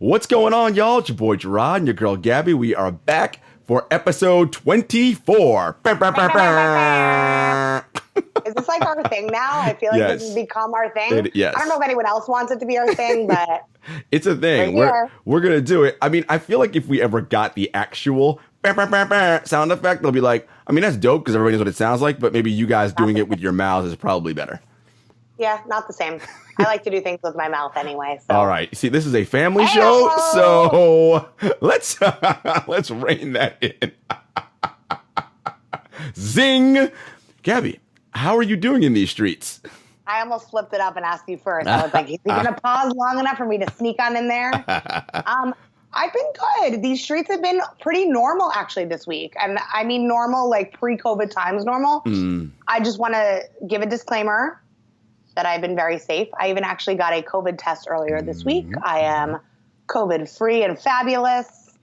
What's going on, y'all? It's your boy Jarod and your girl Gabby. We are back for episode 24. Is this like our thing now? I feel like this has become our thing. Yes. I don't know if anyone else wants it to be our thing, but it's a thing. We're gonna do it. I mean, I feel like if we ever got the actual sound effect, they'll be like, I mean, that's dope because everybody knows what it sounds like, but maybe you guys doing it with your mouths is probably better. Yeah, not the same. I like to do things with my mouth anyway. So. All right. See, this is a family show, so let's rein that in. Zing! Gabby, how are you doing in these streets? I almost flipped it up and asked you first. I was like, is he going to pause long enough for me to sneak on in there? I've been good. These streets have been pretty normal actually this week. And I mean normal, like pre-COVID times normal. I just want to give a disclaimer that I've been very safe. I even actually got a COVID test earlier this week. I am COVID-free and fabulous.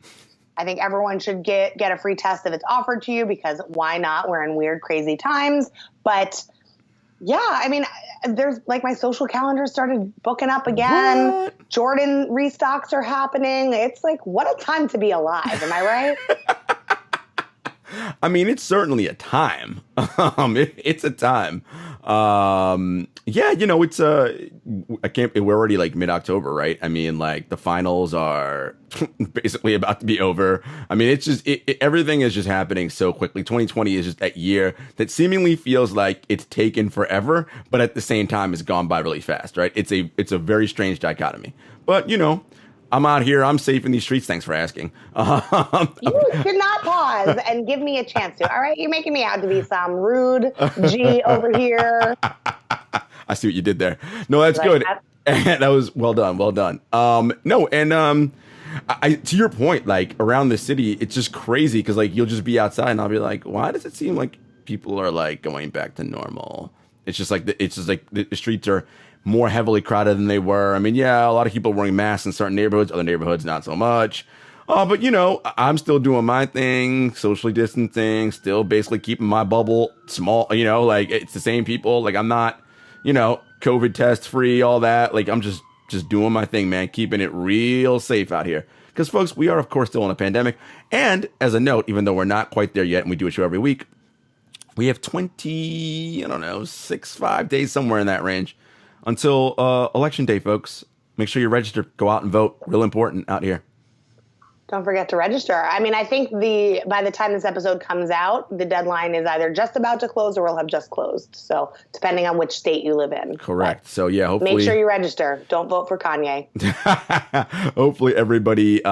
I think everyone should get a free test if it's offered to you because why not? We're in weird, crazy times. But yeah, I mean, there's like my social calendar started booking up again. What? Jordan restocks are happening. It's like, what a time to be alive. Am I right? I mean, it's certainly a time. It's a time. Yeah, you know, it's we're already like mid-October, right? I mean, like the finals are basically about to be over. I mean, it's just everything is just happening so quickly. 2020 is just that year that seemingly feels like it's taken forever, but at the same time it's gone by really fast, right? It's a very strange dichotomy. But, you know, I'm out here. I'm safe in these streets. Thanks for asking. You should not pause and give me a chance to. All right, you're making me out to be some rude G over here. I see what you did there. No, that's good. That was well done. Well done. No, and I to your point, like around the city, it's just crazy because like you'll just be outside and I'll be like, why does it seem like people are like going back to normal? It's just like the streets are more heavily crowded than they were. I mean, yeah, a lot of people wearing masks in certain neighborhoods, other neighborhoods not so much. But you know, I'm still doing my thing, socially distancing, still basically keeping my bubble small. You know, like it's the same people. Like I'm not, you know, COVID test free, all that. Like I'm just doing my thing, man, keeping it real safe out here. Because folks, we are of course still in a pandemic. And as a note, even though we're not quite there yet, and we do a show every week, we have 5 days somewhere in that range until election day, folks. Make sure you register. Go out and vote. Real important out here. Don't forget to register. I mean, I think by the time this episode comes out, the deadline is either just about to close or will have just closed. So depending on which state you live in. Correct. But so yeah, hopefully. Make sure you register. Don't vote for Kanye. Hopefully everybody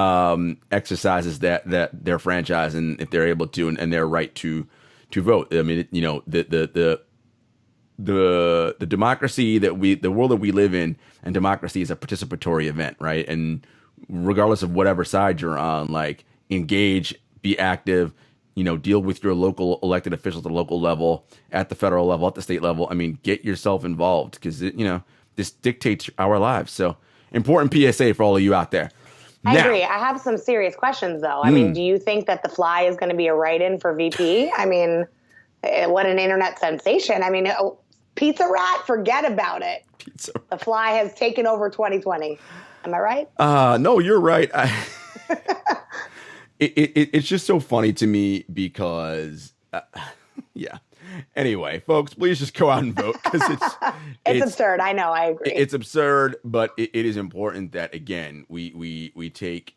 exercises that their franchise and if they're able to and their right to vote. I mean, you know, the democracy the world that we live in, and democracy is a participatory event, right? And regardless of whatever side you're on, like engage, be active, you know, deal with your local elected officials at the local level, at the federal level, at the state level. I mean, get yourself involved because, you know, this dictates our lives. So important PSA for all of you out there. I agree. I have some serious questions, though. I mean, do you think that The Fly is going to be a write-in for VP? I mean, what an internet sensation. I mean, Pizza Rat, forget about it. The Fly has taken over 2020. Am I right? No, you're right. It's just so funny to me because, yeah. Anyway, folks, please just go out and vote because it's absurd. I know. I agree. It's absurd, but it is important that again we take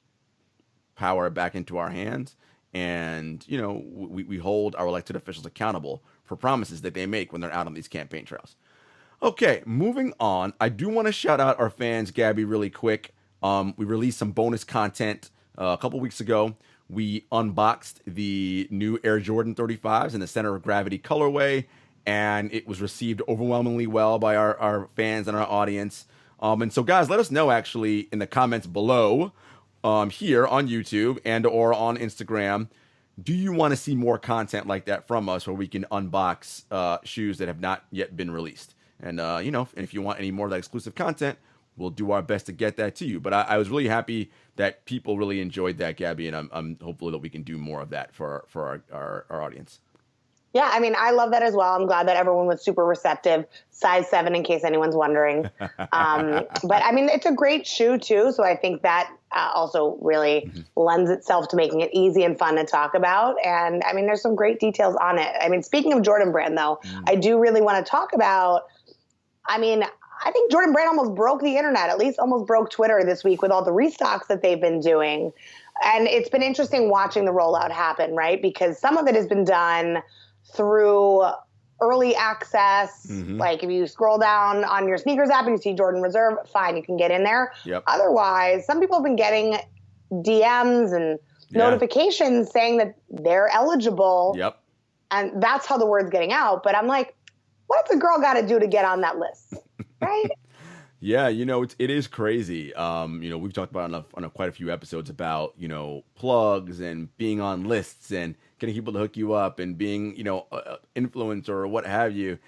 power back into our hands, and you know we hold our elected officials accountable for promises that they make when they're out on these campaign trails. Okay, moving on. I do want to shout out our fans, Gabby, really quick. We released some bonus content a couple weeks ago. We unboxed the new Air Jordan 35s in the center of gravity colorway, and it was received overwhelmingly well by our fans and our audience. And so, guys, let us know actually in the comments below here on YouTube and or on Instagram. Do you want to see more content like that from us where we can unbox shoes that have not yet been released? And, you know, if you want any more of that exclusive content, we'll do our best to get that to you. But I was really happy that people really enjoyed that, Gabby, and I'm hopeful that we can do more of that for our audience. Yeah, I mean, I love that as well. I'm glad that everyone was super receptive. Size 7, in case anyone's wondering. But, I mean, it's a great shoe, too. So I think that also really lends itself to making it easy and fun to talk about. And I mean, there's some great details on it. I mean, speaking of Jordan Brand, though, I do really want to talk about, I mean, I think Jordan Brand almost broke the internet, at least almost broke Twitter this week with all the restocks that they've been doing. And it's been interesting watching the rollout happen, right? Because some of it has been done through early access. Like if you scroll down on your sneakers app and you see Jordan Reserve, fine, you can get in there. Otherwise, some people have been getting DMs and notifications saying that they're eligible. And that's how the word's getting out. But I'm like, what's a girl got to do to get on that list? Right? Yeah, you know, it is crazy. You know, we've talked about on quite a few episodes about, you know, plugs and being on lists and getting people to hook you up and being, you know, influencer or what have you.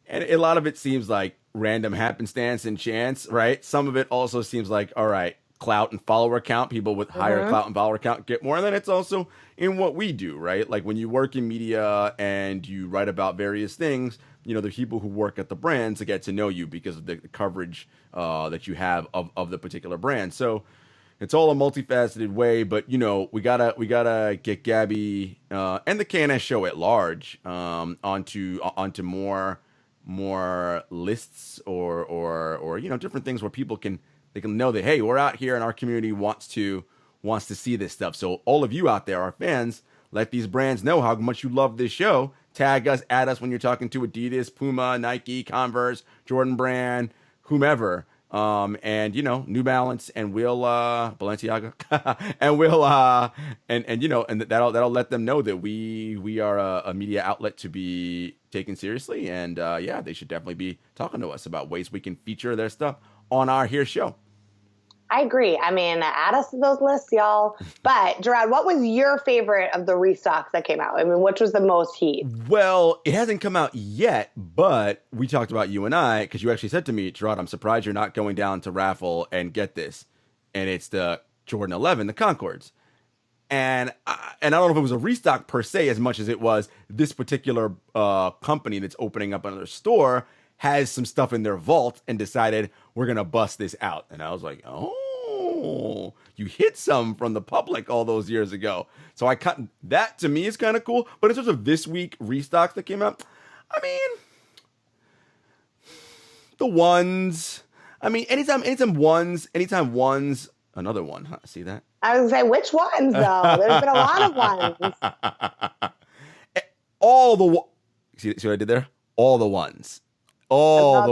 And a lot of it seems like random happenstance and chance, right? Some of it also seems like, all right, clout and follower count. People with higher clout and follower count get more. And then it's also in what we do, right? Like when you work in media and you write about various things, you know, there's people who work at the brands to get to know you because of the coverage that you have of the particular brand. So it's all a multifaceted way, but you know, we gotta get Gabby and the KNS show at large onto more lists or you know, different things where people can know that, hey, we're out here and our community wants to see this stuff. So all of you out there, our fans, let these brands know how much you love this show. Tag us, add us when you're talking to Adidas, Puma, Nike, Converse, Jordan Brand, whomever. And you know, New Balance, and we'll Balenciaga, and we'll and you know, and that'll let them know that we are a media outlet to be taken seriously, and yeah, they should definitely be talking to us about ways we can feature their stuff on our here show. I agree. I mean, add us to those lists, y'all. But Jarod, what was your favorite of the restocks that came out? I mean, which was the most heat? Well, it hasn't come out yet, but we talked about you and I, because you actually said to me, Jarod, I'm surprised you're not going down to raffle and get this. And it's the Jordan 11, the Concords. And I don't know if it was a restock per se as much as it was this particular company that's opening up another store has some stuff in their vault and decided we're going to bust this out. And I was like, oh, you hit some from the public all those years ago. So that to me is kind of cool. But in terms of this week restocks that came out, I mean, the ones, I mean, anytime ones, another one, huh? See that? I was going to say, which ones though? There's been a lot of ones. See what I did there? All the ones. The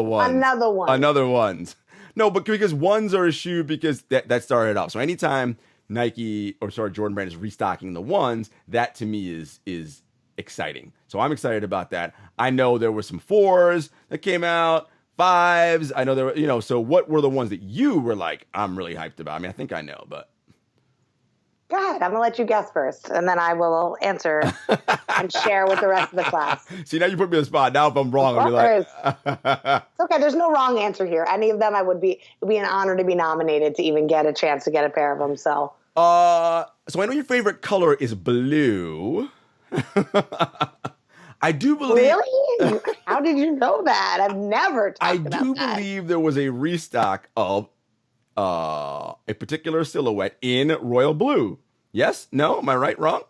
ones. Another ones. No, but because ones are a shoe because that started off. So anytime Jordan Brand is restocking the ones, that to me is exciting. So I'm excited about that. I know there were some 4s that came out, 5s. I know there were, you know, so what were the ones that you were like, I'm really hyped about? I mean, I think I know, but. Go ahead. I'm going to let you guess first, and then I will answer and share with the rest of the class. See, now you put me on the spot. Now if I'm wrong, I'll be like... It's okay. There's no wrong answer here. Any of them, it would be an honor to be nominated to even get a chance to get a pair of them. So I know your favorite color is blue. I do believe... Really? How did you know that? I've never talked about that. I do believe there was a restock of a particular silhouette in royal blue. Yes? No? Am I right? Wrong?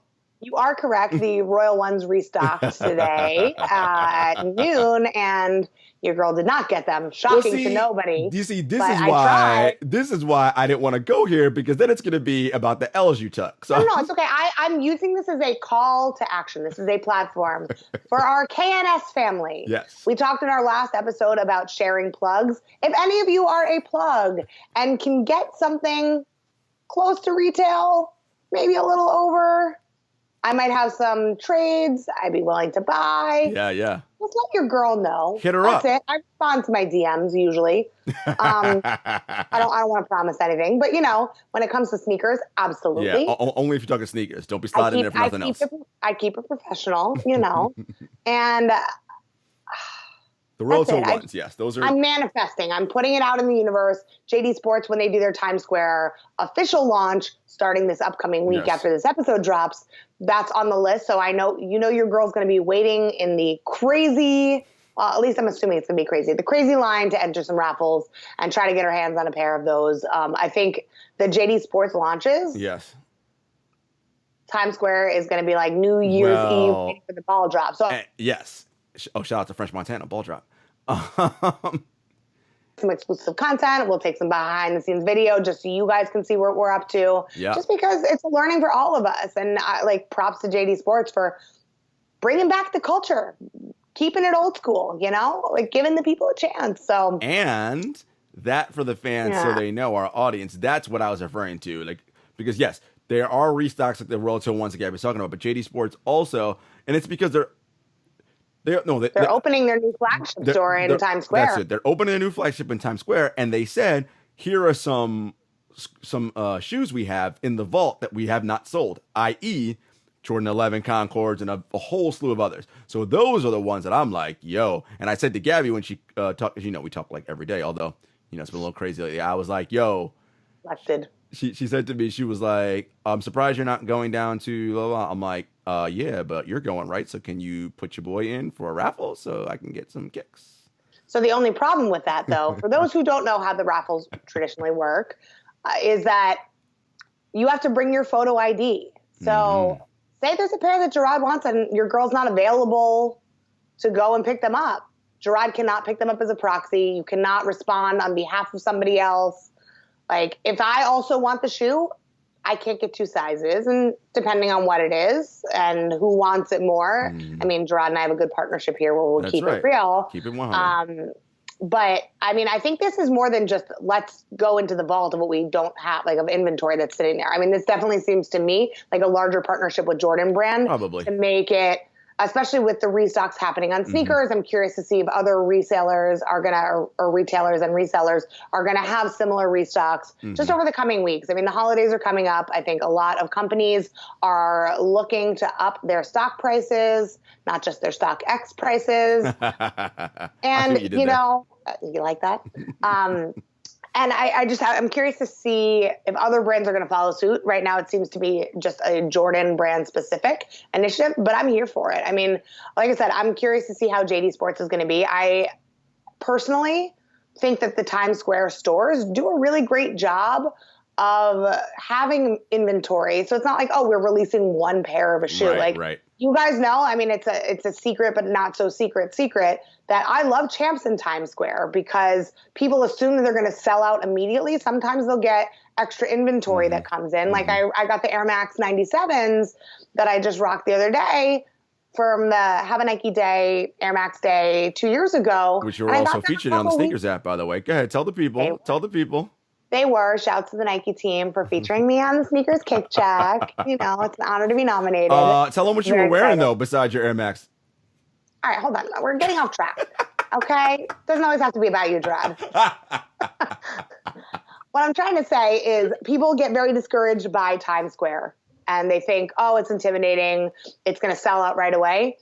You are correct. The royal ones restocked today at noon, and your girl did not get them. Shocking to nobody. You see, this is why I didn't want to go here, because then it's going to be about the L's you took. So. No, it's okay. I'm using this as a call to action. This is a platform for our KNS family. Yes. We talked in our last episode about sharing plugs. If any of you are a plug and can get something close to retail, maybe a little over, I might have some trades I'd be willing to buy. Yeah. Just let your girl know. Hit her up. That's it. I respond to my DMs usually. I don't want to promise anything, but you know, when it comes to sneakers, absolutely. Yeah, only if you're talking sneakers. Don't be sliding in there for nothing else. I keep it professional, you know, and the Royal Toe ones, yes, those are. I'm manifesting. I'm putting it out in the universe. JD Sports, when they do their Times Square official launch, starting this upcoming week after this episode drops, that's on the list. So I know your girl's going to be waiting in the crazy well, at least I'm assuming it's going to be crazy. The crazy line to enter some raffles and try to get our hands on a pair of those. I think the JD Sports launches. Yes. Times Square is going to be like New Year's Eve waiting for the ball drop. So yes. Oh, shout out to French Montana ball drop. Some exclusive content. We'll take some behind the scenes video just so you guys can see what we're up to. Yeah. Just because it's a learning for all of us. And like props to JD Sports for bringing back the culture, keeping it old school, you know, like giving the people a chance. So and that for the fans, so they know, our audience, that's what I was referring to. Like, because yes, there are restocks like the Royal Tour ones that Gabby's talking about, but JD Sports also, and it's because they're opening their new flagship store in Times Square. That's it. They're opening a new flagship in Times Square, and they said, here are some shoes we have in the vault that we have not sold, i.e., Jordan 11 Concords and a whole slew of others. So those are the ones that I'm like, yo. And I said to Gabby when she talked, you know, we talk like every day, although, you know, it's been a little crazy lately. I was like, yo. Elected. She said to me, she was like, I'm surprised you're not going down to blah, blah. I'm like, yeah, but you're going, right? So can you put your boy in for a raffle so I can get some kicks? So the only problem with that, though, for those who don't know how the raffles traditionally work, is that you have to bring your photo ID. So say there's a pair that Jarod wants and your girl's not available to go and pick them up. Jarod cannot pick them up as a proxy. You cannot respond on behalf of somebody else. Like, if I also want the shoe, I can't get two sizes, and depending on what it is and who wants it more. I mean, Jarod and I have a good partnership here where we'll keep it real. Keep it 100. But, I mean, I think this is more than just let's go into the vault of what we don't have, like, of inventory that's sitting there. I mean, this definitely seems to me like a larger partnership with Jordan Brand. Probably. To make it, especially with the restocks happening on sneakers. I'm curious to see if other resellers are going to, or retailers and resellers are going to have similar restocks just over the coming weeks. I mean, the holidays are coming up. I think a lot of companies are looking to up their stock prices, not just their stock X prices. And, you know, you like that? And I'm curious to see if other brands are going to follow suit. Right now, it seems to be just a Jordan brand specific initiative, but I'm here for it. I mean, like I said, I'm curious to see how JD Sports is going to be. I personally think that the Times Square stores do a really great job of having inventory. So it's not like, oh, we're releasing one pair of a shoe. You guys know, I mean, it's a secret, but not so secret that I love Champs in Times Square because people assume that they're going to sell out immediately. Sometimes they'll get extra inventory that comes in. Like I got the Air Max 97s that I just rocked the other day from the Have a Nike Day, Air Max Day 2 years ago. Which you were also featured on the Sneakers app, by the way. Go ahead, tell the people. They were. Shouts to the Nike team for featuring me on the Sneakers Kick Check. You know, it's an honor to be nominated. Tell them what you were wearing, though, besides your Air Max. All right, hold on. We're getting off track. Okay? Doesn't always have to be about you, Jarod. What I'm trying to say is people get very discouraged by Times Square, and they think, oh, it's intimidating. It's going to sell out right away.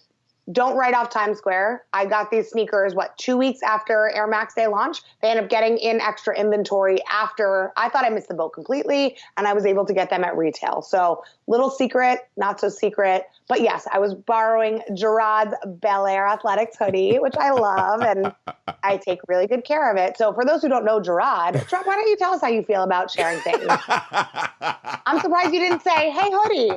Don't write off Times Square. I got these sneakers, 2 weeks after Air Max Day launch. They end up getting in extra inventory after. I thought I missed the boat completely, and I was able to get them at retail. So little secret, not so secret. But yes, I was borrowing Jarod's Bel Air Athletics hoodie, which I love, and I take really good care of it. So for those who don't know Jarod, why don't you tell us how you feel about sharing things? I'm surprised you didn't say, hey, hoodie.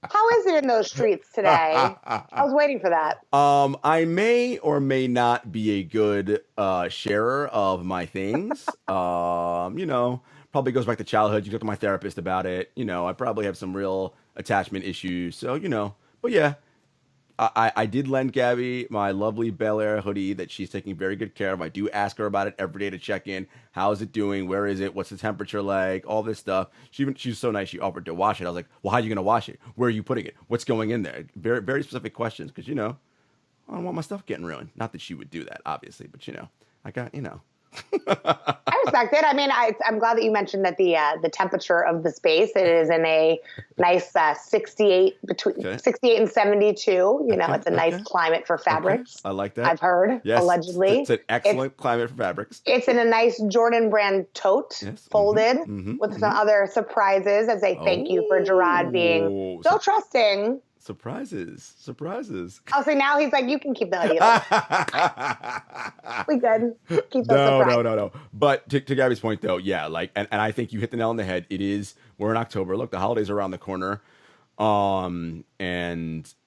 How is it in those streets today? I was waiting for that. I may or may not be a good sharer of my things. You know, probably goes back to childhood. You talk to my therapist about it. You know, I probably have some real attachment issues. So, you know, but yeah, I did lend Gabby my lovely Bel Air hoodie that she's taking very good care of. I do ask her about it every day to check in. How is it doing? Where is it? What's the temperature like? All this stuff. She's so nice. She offered to wash it. I was like, well, how are you going to wash it? Where are you putting it? What's going in there? Very, very specific questions because, you know, I don't want my stuff getting ruined. Not that she would do that, obviously, but, you know, I got, you know. I respect it. I mean, I'm glad that you mentioned that the temperature of the space, it is in a nice 68 and 72. You know, it's a nice climate for fabrics. I like that. I've heard, allegedly. It's an excellent climate for fabrics. It's in a nice Jordan brand tote, folded with some other surprises as a thank you for Jarod being so trusting Surprises. Oh, so now he's like, you can keep the hoodie. We good. Keep those No, surprises. no. But to Gabby's point, though, yeah, like, and I think you hit the nail on the head. We're in October. Look, the holidays are around the corner. And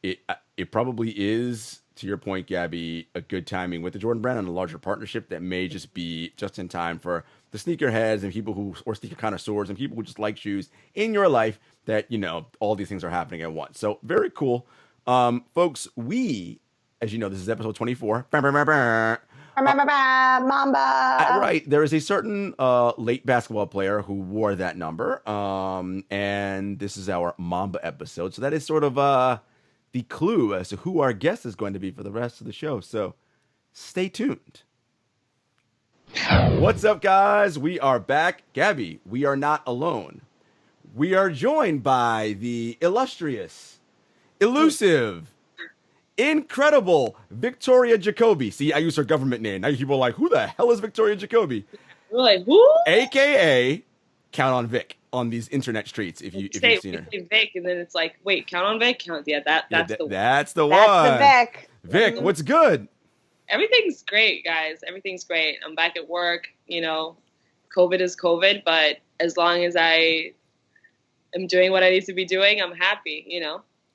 it probably is, to your point, Gabby, a good timing with the Jordan brand and a larger partnership that may just be just in time for the sneakerheads and people or sneaker connoisseurs and people who just like shoes in your life that, all these things are happening at once. So very cool. Folks, as you know, this is episode 24. Mamba. Right. There is a certain late basketball player who wore that number. And this is our Mamba episode. So that is sort of the clue as to who our guest is going to be for the rest of the show. So stay tuned. What's up, guys? We are back. Gabby, we are not alone. We are joined by the illustrious, elusive, incredible Victoria Jacoby. See, I use her government name. Now people are like, who the hell is Victoria Jacoby? We're like, who? AKA Count on Vic on these internet streets. If you've seen her. Say Vic, and then it's like, wait, Count on Vic? That's the one. That's the one. That's the Vic. Vic, what's good? Everything's great, guys. Everything's great. I'm back at work. COVID is COVID, but as long as I am doing what I need to be doing, I'm happy,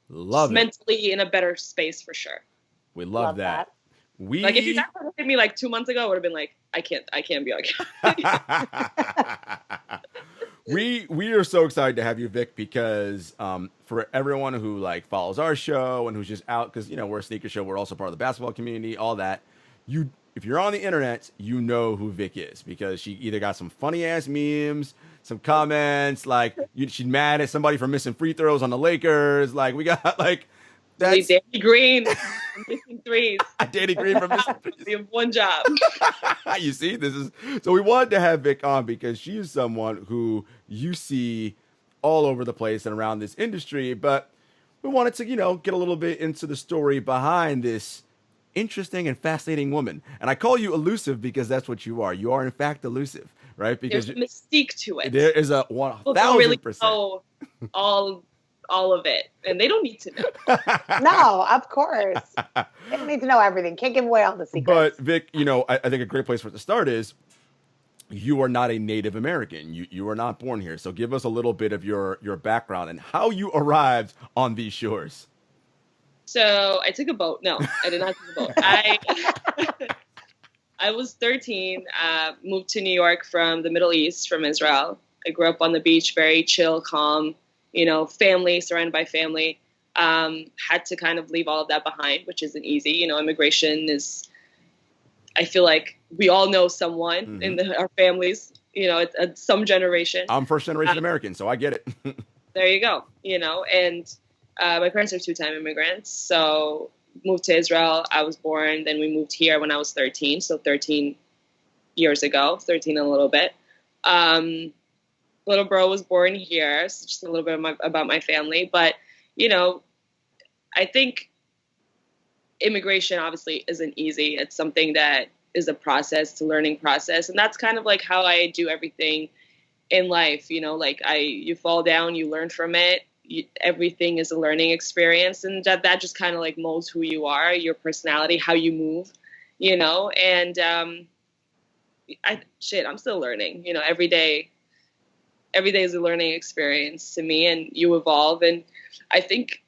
Love it. Mentally in a better space for sure. We love that. Like if you guys looked at me like 2 months ago, I would have been like, I can't be on camera. We are so excited to have you, Vic, because for everyone who like follows our show and who's just out, because we're a sneaker show, we're also part of the basketball community, all that. If you're on the internet, you know who Vic is because she either got some funny ass memes, some comments, like she's mad at somebody for missing free throws on the Lakers. Like we got like that's Danny Green missing threes. Danny Green from missing threes. We have one job. You see, so we wanted to have Vic on because she is someone who you see all over the place and around this industry, but we wanted to, get a little bit into the story behind this interesting and fascinating woman. And I call you elusive because that's what you are. You are in fact elusive, right? Because there's a mystique to it. There is a 1,000%. People don't really know all of it, and they don't need to know. No, of course. They don't need to know everything. Can't give away all the secrets. But Vic, I think a great place for it to start is you are not a Native American. You are not born here. So give us a little bit of your background and how you arrived on these shores. So I took a boat. No, I did not take a boat. I was 13, moved to New York from the Middle East, from Israel. I grew up on the beach, very chill, calm, family, surrounded by family. Had to kind of leave all of that behind, which isn't easy. Immigration is, I feel like we all know someone in our families, it's some generation. I'm first generation American, so I get it. There you go, and my parents are 2-time immigrants. So moved to Israel. I was born. Then we moved here when I was 13. So 13 years ago, 13 and a little bit. Little bro was born here. So just a little bit about my family. But, I think immigration obviously isn't easy. It's something that is a process, it's a learning process. And that's kind of like how I do everything in life. You fall down, you learn from it. Everything is a learning experience, and that just kind of like molds who you are, your personality, how you move, and I'm still learning, every day is a learning experience to me, and you evolve. And I think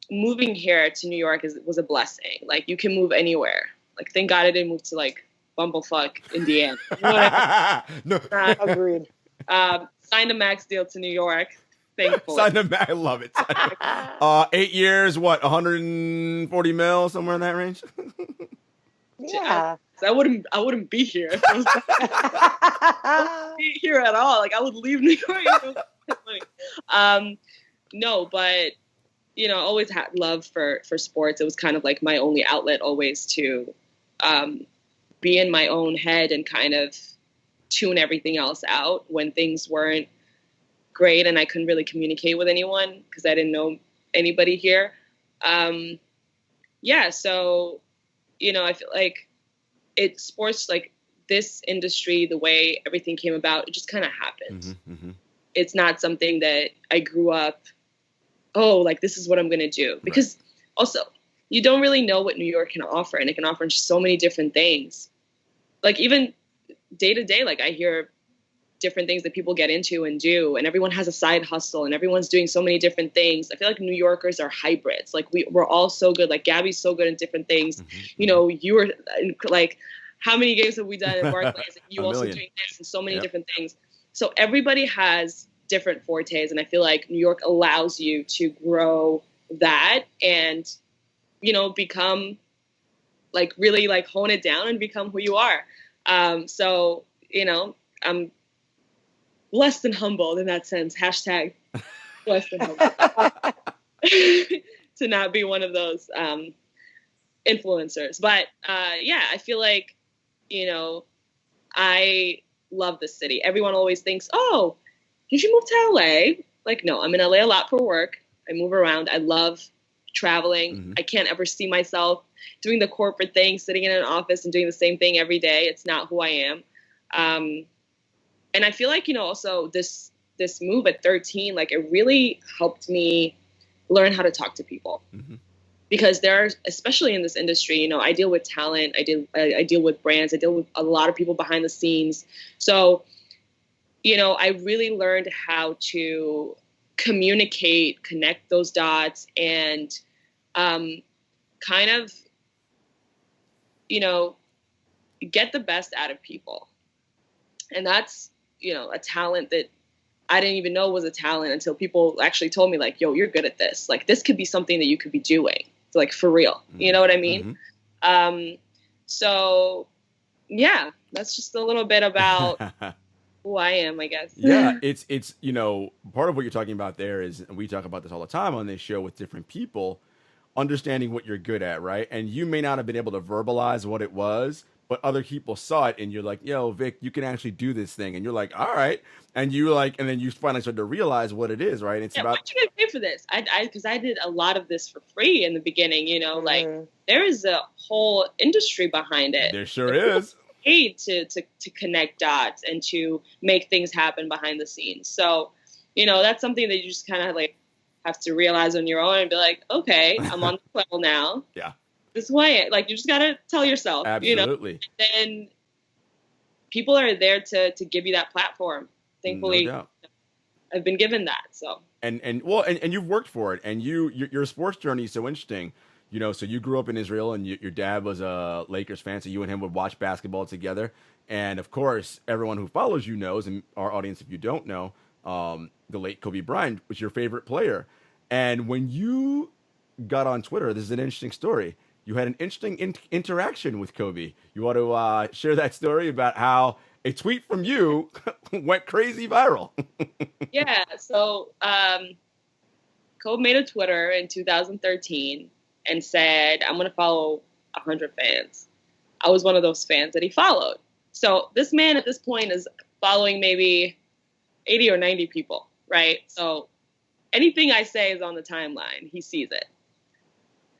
moving here to New York was a blessing. Like you can move anywhere. Like thank God I didn't move to like Bumblefuck, Indiana. No. Agreed. Signed a max deal to New York. Thankfully. I love it. 8 years, what, 140 mil, somewhere in that range? Yeah. I wouldn't be here. I wouldn't be here at all. Like I would leave New York. No, but always had love for sports. It was kind of like my only outlet always to be in my own head and kind of tune everything else out when things weren't great and I couldn't really communicate with anyone because I didn't know anybody here. So, I feel like sports, like this industry, the way everything came about, it just kind of happened. It's not something that I grew up oh, like this is what I'm going to do. Because also you don't really know what New York can offer, and it can offer so many different things. Like even day to day, like I hear different things that people get into and do, and everyone has a side hustle and everyone's doing so many different things. I feel like New Yorkers are hybrids. Like we're all so good. Like Gabby's so good in different things. You know, you were like, how many games have we done at Barclays? You also doing this and so many different things. So everybody has different fortes, and I feel like New York allows you to grow that and, you know, become like really like hone it down and become who you are. So, you know, I'm less than humbled in that sense. Hashtag less than humbled to not be one of those influencers. But yeah, I feel like, you know, I love the city. Everyone always thinks, oh, did you move to LA? Like, no, I'm in LA a lot for work. I move around. I love traveling. I can't ever see myself doing the corporate thing, sitting in an office and doing the same thing every day. It's not who I am. And I feel like, you know, also this move at 13, like it really helped me learn how to talk to people. Because there are, especially in this industry, you know, I deal with talent, I deal with brands, I deal with a lot of people behind the scenes. So, you know, I really learned how to communicate, connect those dots, and kind of, you know, get the best out of people. And that's, you know, a talent that I didn't even know was a talent until people actually told me, like, yo, you're good at this. Like, this could be something that you could be doing, like, for real. You know what I mean? So, yeah, that's just a little bit about who I am, I guess. Yeah, it's you know, part of what you're talking about there is, and we talk about this all the time on this show with different people, understanding what you're good at, right? And you may not have been able to verbalize what it was, but other people saw it, and you're like, yo, Vic, you can actually do this thing. And you're like, all right. And you like, and then you finally start to realize what it is, right? It's about, why'd you get paid for this? Because I did a lot of this for free in the beginning, you know, like there is a whole industry behind it. There sure is. Paid to connect dots and to make things happen behind the scenes. So, you know, that's something that you just kind of like have to realize on your own and be like, okay, I'm on the level now. Yeah. This way, like, you just got to tell yourself, absolutely. You know, and then people are there to give you that platform. Thankfully, no I've been given that. So, and you've worked for it, and your sports journey is so interesting. You know, so you grew up in Israel, and your dad was a Lakers fan, so you and him would watch basketball together. And of course, everyone who follows you knows, and our audience, if you don't know, the late Kobe Bryant was your favorite player. And when you got on Twitter, this is an interesting story. You had an interesting interaction with Kobe. You want to share that story about how a tweet from you went crazy viral? Yeah. So Kobe made a Twitter in 2013 and said, I'm going to follow 100 fans. I was one of those fans that he followed. So this man at this point is following maybe 80 or 90 people, right? So anything I say is on the timeline. He sees it.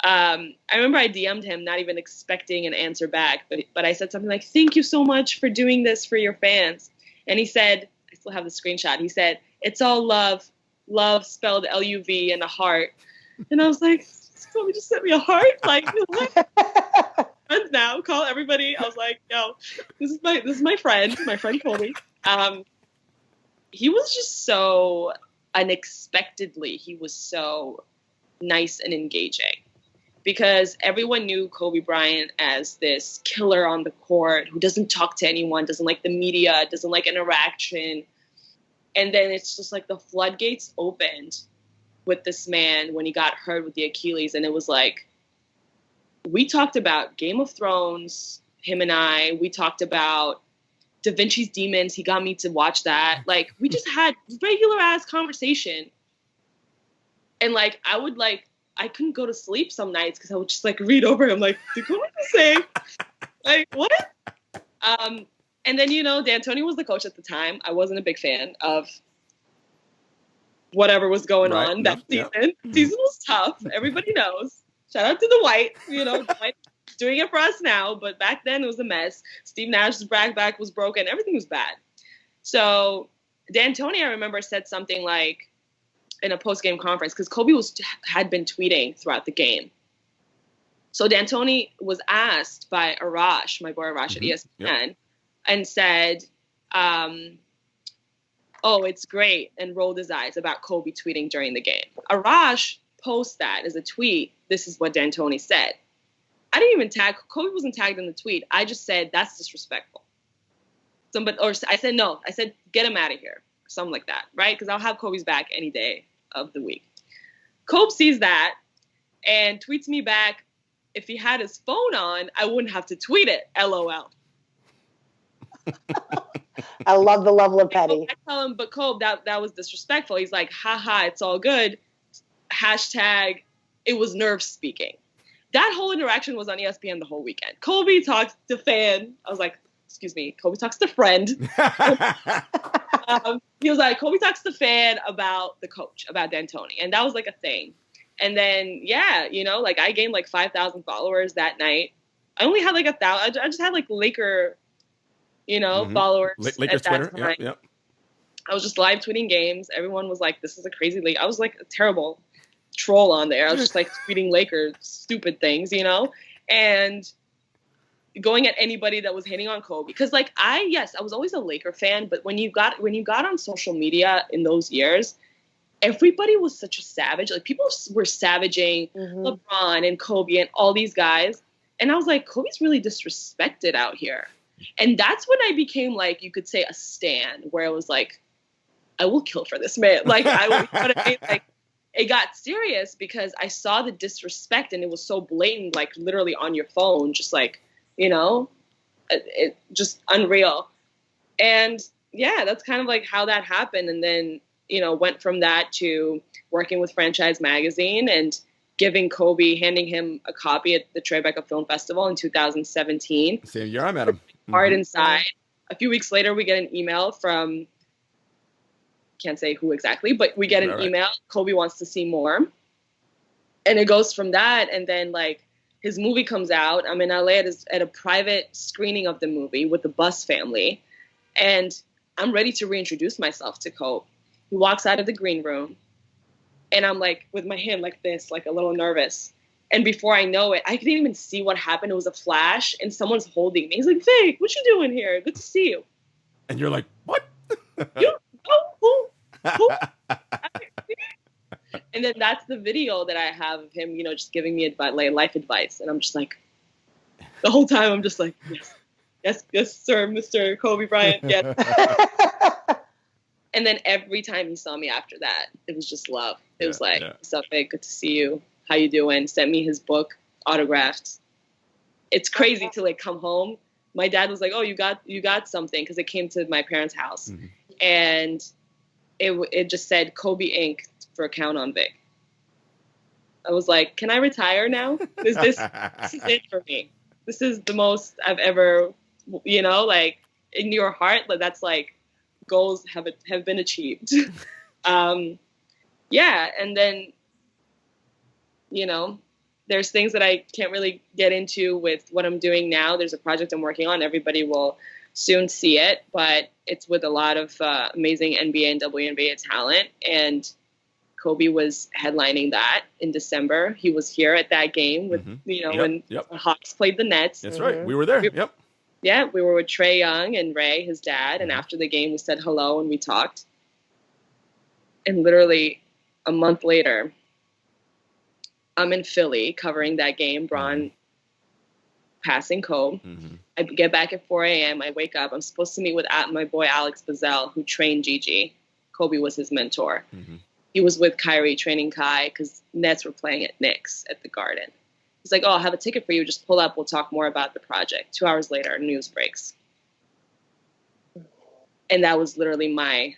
I remember I DM'd him, not even expecting an answer back, but I said something like, thank you so much for doing this for your fans. And he said, I still have the screenshot. He said, it's all love, love spelled L-U-V and a heart. And I was like, Kobe just sent me a heart? Like, what? Friends now, call everybody. I was like, yo, this is my friend Kobe. He was just so unexpectedly, he was so nice and engaging. Because everyone knew Kobe Bryant as this killer on the court who doesn't talk to anyone, doesn't like the media, doesn't like interaction. And then it's just like the floodgates opened with this man when he got hurt with the Achilles. And it was like, we talked about Game of Thrones, him and I. We talked about Da Vinci's Demons. He got me to watch that. Like, we just had regular ass conversation. And like, I couldn't go to sleep some nights because I would just like read over him, like, did Kobe say? Like, what? And then, you know, D'Antoni was the coach at the time. I wasn't a big fan of whatever was going on that season. Season was tough. Everybody knows. Shout out to the White, you know, the White doing it for us now, but back then it was a mess. Steve Nash's back was broken. Everything was bad. So D'Antoni, I remember, said something like, in a post-game conference because Kobe had been tweeting throughout the game. So D'Antoni was asked by Arash, my boy Arash at ESPN, and said, oh, it's great, and rolled his eyes about Kobe tweeting during the game. Arash posts that as a tweet. This is what D'Antoni said. I didn't even tag, Kobe wasn't tagged in the tweet. I just said, that's disrespectful. I said, no, I said, get him out of here. Something like that, right? Because I'll have Kobe's back any day of the week. Kobe sees that and tweets me back, if he had his phone on, I wouldn't have to tweet it, LOL. I love the level of petty. I tell him, but Kobe, that was disrespectful. He's like, haha, it's all good. Hashtag, it was nerves speaking. That whole interaction was on ESPN the whole weekend. Kobe talks to fan. I was like, excuse me, Kobe talks to friend. He was like, Kobe talks to fan about the coach, about D'Antoni. And that was like a thing. And then, yeah, you know, like I gained like 5,000 followers that night. I only had like 1,000. I just had like Laker, you know, followers. Lakers Twitter. Yep. I was just live tweeting games. Everyone was like, this is a crazy league. I was like a terrible troll on there. I was just like tweeting Lakers stupid things, you know, and going at anybody that was hating on Kobe. Because like I was always a Laker fan, but when you got on social media in those years, everybody was such a savage. Like people were savaging LeBron and Kobe and all these guys. And I was like, Kobe's really disrespected out here. And that's when I became like, you could say a stan, where I was like, I will kill for this man. Like I will, you know what I mean? Like it got serious because I saw the disrespect and it was so blatant, like literally on your phone, just like, you know, it just unreal. And yeah, that's kind of like how that happened. And then, you know, went from that to working with Franchise Magazine and handing him a copy at the Tribeca Film Festival in 2017. Same year I met him. Hard inside. A few weeks later, we get an email from, can't say who exactly, but we get an email. Kobe wants to see more. And it goes from that. And then like his movie comes out. I'm in LA at a private screening of the movie with the Bus family. And I'm ready to reintroduce myself to Kobe. He walks out of the green room. And I'm like with my hand like this, like a little nervous. And before I know it, I couldn't even see what happened. It was a flash and someone's holding me. He's like, Fave, what you doing here? Good to see you. And you're like, what? Who? And then that's the video that I have of him, you know, just giving me life advice. And I'm just like, the whole time I'm just like, yes, sir, Mr. Kobe Bryant. Yes. And then every time he saw me after that, it was just love. It was like, what's up, Fave? Good to see you. How you doing? Sent me his book, autographed. It's crazy to like come home. My dad was like, oh, you got something, because it came to my parents' house. And it just said Kobe Inc. for a count on Vic. I was like, can I retire now? This is it for me. This is the most I've ever, you know, like in your heart, that's like goals have been achieved. Yeah. And then, you know, there's things that I can't really get into with what I'm doing now. There's a project I'm working on. Everybody will soon see it, but it's with a lot of amazing NBA and WNBA talent. And Kobe was headlining that in December. He was here at that game with, you know, when the Hawks played the Nets. That's right. We were there. Yeah, we were with Trae Young and Ray, his dad. And after the game, we said hello and we talked. And literally a month later, I'm in Philly covering that game, Bron passing Kobe. I get back at 4 a.m. I wake up. I'm supposed to meet with my boy Alex Bazell, who trained Gigi. Kobe was his mentor. He was with Kyrie training Kai because Nets were playing at Knicks at the Garden. He's like, oh, I'll have a ticket for you. Just pull up. We'll talk more about the project. 2 hours later, news breaks. And that was literally my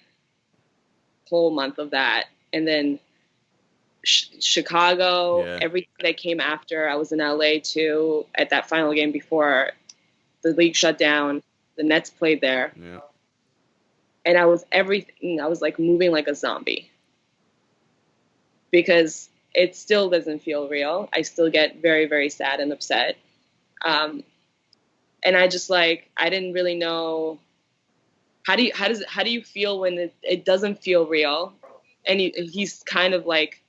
whole month of that. And then Chicago, everything that came after. I was in LA too at that final game before the league shut down. The Nets played there. And I was everything. I was like moving like a zombie because it still doesn't feel real. I still get very, very sad and upset. And I just like, I didn't really know how do you feel when it doesn't feel real and he's kind of like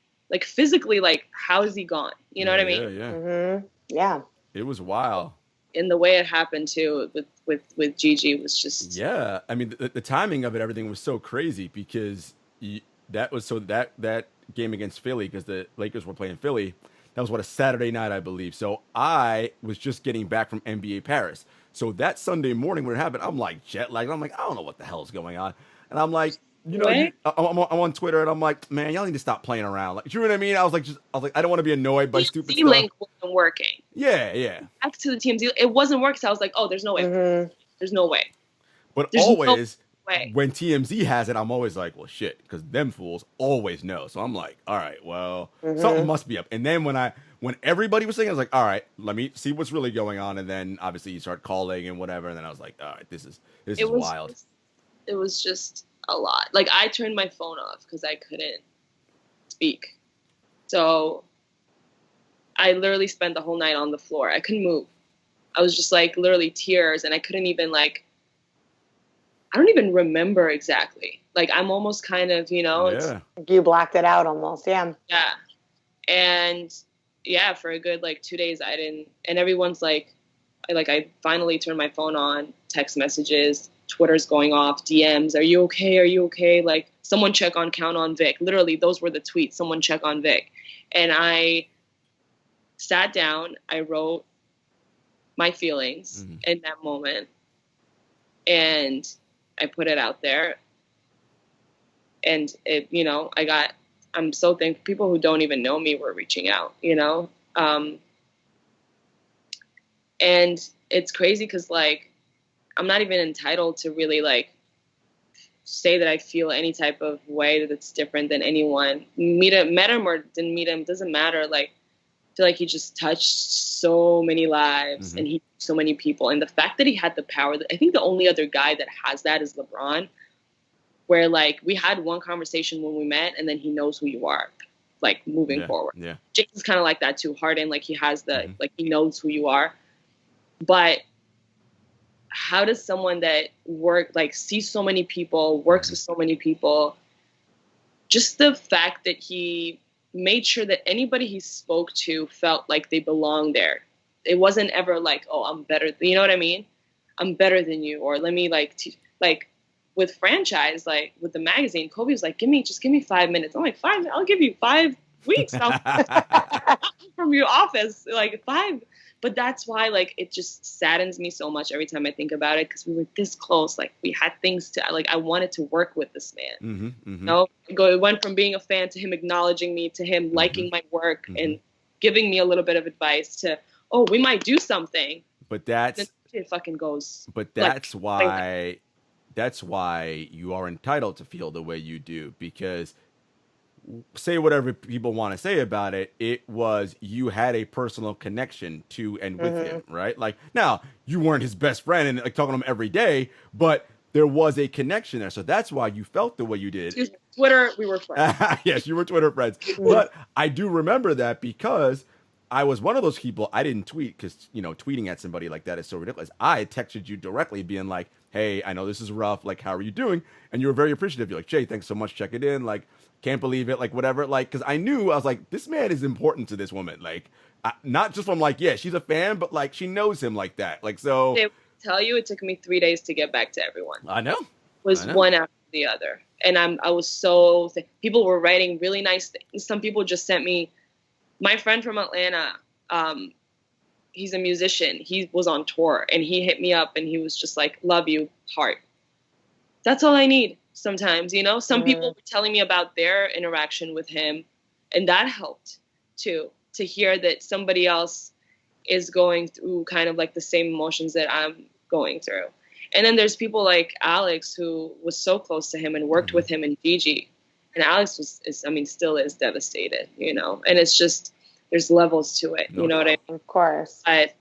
physically, like, how is he gone? You know what I mean? Yeah. Mm-hmm. Yeah. It was wild. And the way it happened too with Gigi was just Yeah, I mean the timing of it, everything was so crazy because that was so that game against Philly because the Lakers were playing Philly. That was what, a Saturday night, I believe. So I was just getting back from NBA Paris. So that Sunday morning when it happened, I'm like jet lagged. I'm like, I don't know what the hell is going on, and I'm like, way. I'm on Twitter and I'm like, man, y'all need to stop playing around. Like, you know what I mean? I was like, I don't want to be annoyed by stupid TMZ stuff. link wasn't working. Yeah. Back to the TMZ, it wasn't working. So I was like, oh, there's no way. Mm-hmm. There's no way. But There's always, no way. when TMZ has it, I'm always like, well, shit, because them fools always know. So I'm like, all right, well, something must be up. And then when everybody was saying, I was like, all right, let me see what's really going on. And then obviously you start calling and whatever. And then I was like, all right, this is wild. It was just a lot. Like, I turned my phone off because I couldn't speak. So I literally spent the whole night on the floor. I couldn't move. I was just like literally tears, and I couldn't even like. I don't even remember exactly. Like, I'm almost kind of, Yeah. You blacked it out almost. Yeah. Yeah. And yeah, for a good like 2 days, I didn't. And everyone's like, I finally turned my phone on, text messages, Twitter's going off, DMs. Are you okay? Are you okay? Like, someone check on Count on Vic. Literally, those were the tweets. Someone check on Vic. And I sat down. I wrote my feelings in that moment. And I put it out there, and it, I'm so thankful. People who don't even know me were reaching out, and it's crazy because like, I'm not even entitled to really like say that I feel any type of way that's different than anyone. Met him or didn't meet him, doesn't matter. Like, I feel like he just touched so many lives and he so many people. And the fact that he had the power, I think the only other guy that has that is LeBron, where like we had one conversation when we met and then he knows who you are, like moving forward. Yeah. Jason's kind of like that too. Harden, like he has the, like he knows who you are. But how does someone that sees so many people, works with so many people, just the fact that he made sure that anybody he spoke to felt like they belonged there. It wasn't ever like, oh, I'm better. You know what I mean? I'm better than you. Or let me like with franchise, like with the magazine, Kobe was like, just give me 5 minutes. I'm like, 5 minutes? I'll give you 5 weeks. From your office, like 5. But that's why, like, it just saddens me so much every time I think about it, because we were this close. Like, we had things to, like, I wanted to work with this man. It went from being a fan to him acknowledging me, to him liking my work and giving me a little bit of advice, to, oh, we might do something. But that's it fucking goes. But that's like, that's why you are entitled to feel the way you do, because say whatever people want to say about it, it was, you had a personal connection to and with him, right? Like, now you weren't his best friend and like talking to him every day, but there was a connection there. So that's why you felt the way you did. Twitter, we were friends. Yes, you were Twitter friends. But I do remember that because I was one of those people, I didn't tweet because, tweeting at somebody like that is so ridiculous. I texted you directly being like, hey, I know this is rough. Like, how are you doing? And you were very appreciative. You're like, Jay, thanks so much. Check it in. Like, can't believe it. Like, whatever. Like, because I was like, this man is important to this woman. Like, not just from like, yeah, she's a fan, but like, she knows him like that. Like, so. I tell you, it took me 3 days to get back to everyone. I know. One after the other. And I was so, people were writing really nice things. Some people just sent me, my friend from Atlanta, he's a musician. He was on tour and he hit me up and he was just like, love you, heart. That's all I need sometimes, Some people were telling me about their interaction with him, and that helped too, to hear that somebody else is going through kind of like the same emotions that I'm going through. And then there's people like Alex, who was so close to him and worked with him in Gigi. And Alex still is devastated, And it's just, there's levels to it, you know what I mean? Of course. But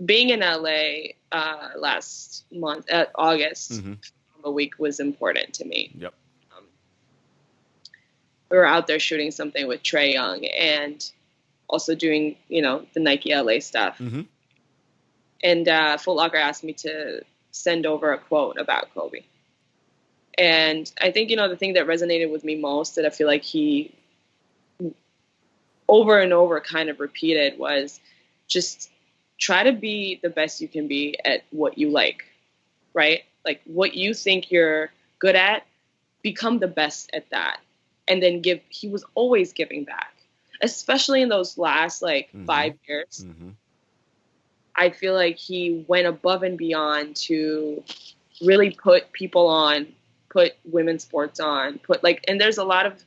being in LA last month, August, a week, was important to me. Yep. We were out there shooting something with Trae Young and also doing, the Nike LA stuff. And Foot Locker asked me to send over a quote about Kobe. And I think, the thing that resonated with me most, that I feel like he over and over kind of repeated, was just try to be the best you can be at what you like, right? Like what you think you're good at, become the best at that. And then he was always giving back, especially in those last 5 years. I feel like he went above and beyond to really put people on, put women's sports on, and there's a lot of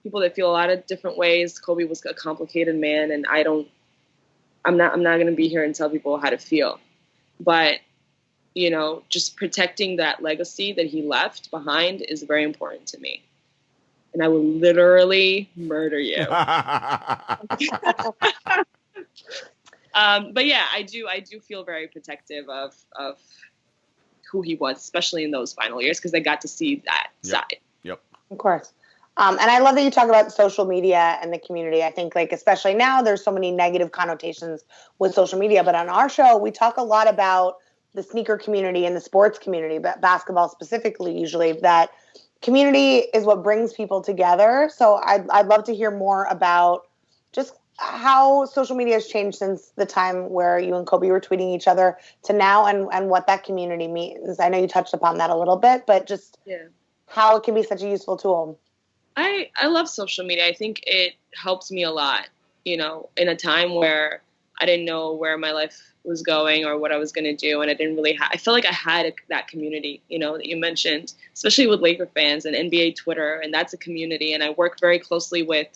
people that feel a lot of different ways. Kobe was a complicated man, and I'm not going to be here and tell people how to feel, but just protecting that legacy that he left behind is very important to me. And I will literally murder you. But yeah, I do feel very protective of who he was, especially in those final years, because I got to see that side. Yep. Of course. And I love that you talk about social media and the community. I think especially now there's so many negative connotations with social media, but on our show, we talk a lot about the sneaker community and the sports community, but basketball specifically, usually that community is what brings people together. So I'd love to hear more about just how social media has changed since the time where you and Kobe were tweeting each other to now, and what that community means. I know you touched upon that a little bit, but just how it can be such a useful tool. I love social media. I think it helps me a lot, in a time where I didn't know where my life was going or what I was going to do. And I didn't really I felt like I had that community, that you mentioned, especially with Laker fans and NBA Twitter. And that's a community. And I work very closely with,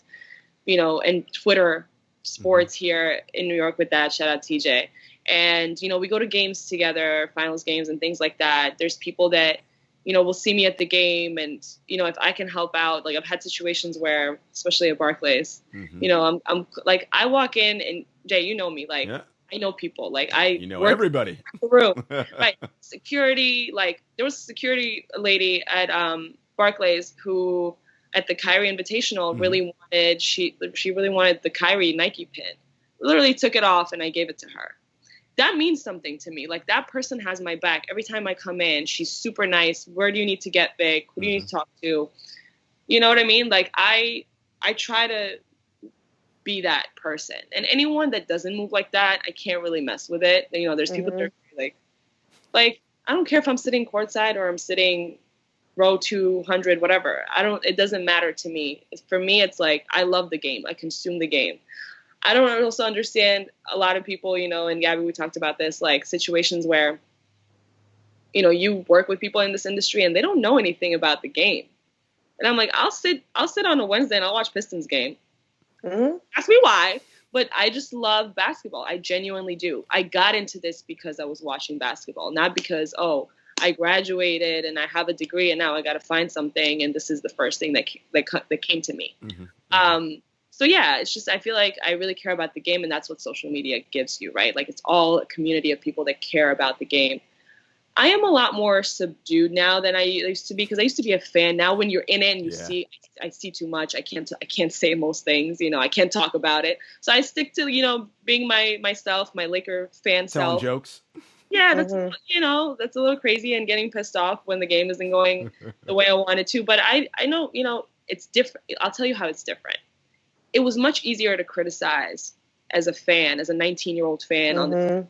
and Twitter sports here in New York with that. Shout out TJ. And, we go to games together, finals games and things like that. There's people that, will see me at the game, and, if I can help out, I've had situations where, especially at Barclays, I'm I walk in, and Jay, you know me, I know people, I work everybody in the room, right? Security, there was a security lady at Barclays who, at the Kyrie Invitational, really wanted, she really wanted the Kyrie Nike pin. Literally took it off, and I gave it to her. That means something to me. That person has my back. Every time I come in, she's super nice. Where do you need to get big? Who do you need to talk to? You know what I mean? I try to be that person. And anyone that doesn't move like that, I can't really mess with it. There's people that are like, I don't care if I'm sitting courtside or I'm sitting row 200, whatever. It doesn't matter to me. For me, it's I love the game. I consume the game. I don't also understand a lot of people, and Gabby, we talked about this, situations where, you work with people in this industry and they don't know anything about the game. And I'm I'll sit on a Wednesday and I'll watch Pistons game. Ask me why, but I just love basketball. I genuinely do. I got into this because I was watching basketball, not because, I graduated and I have a degree and now I got to find something. And this is the first thing that came to me. So yeah, it's just, I feel like I really care about the game, and that's what social media gives you, right? It's all a community of people that care about the game. I am a lot more subdued now than I used to be, because I used to be a fan. Now when you're in it and I see too much. I can't say most things, I can't talk about it. So I stick to, being myself, my Laker fan telling self. jokes. Yeah, that's, that's a little crazy and getting pissed off when the game isn't going the way I wanted to. But I know, it's different. I'll tell you how it's different. It was much easier to criticize as a fan, as a 19-year-old fan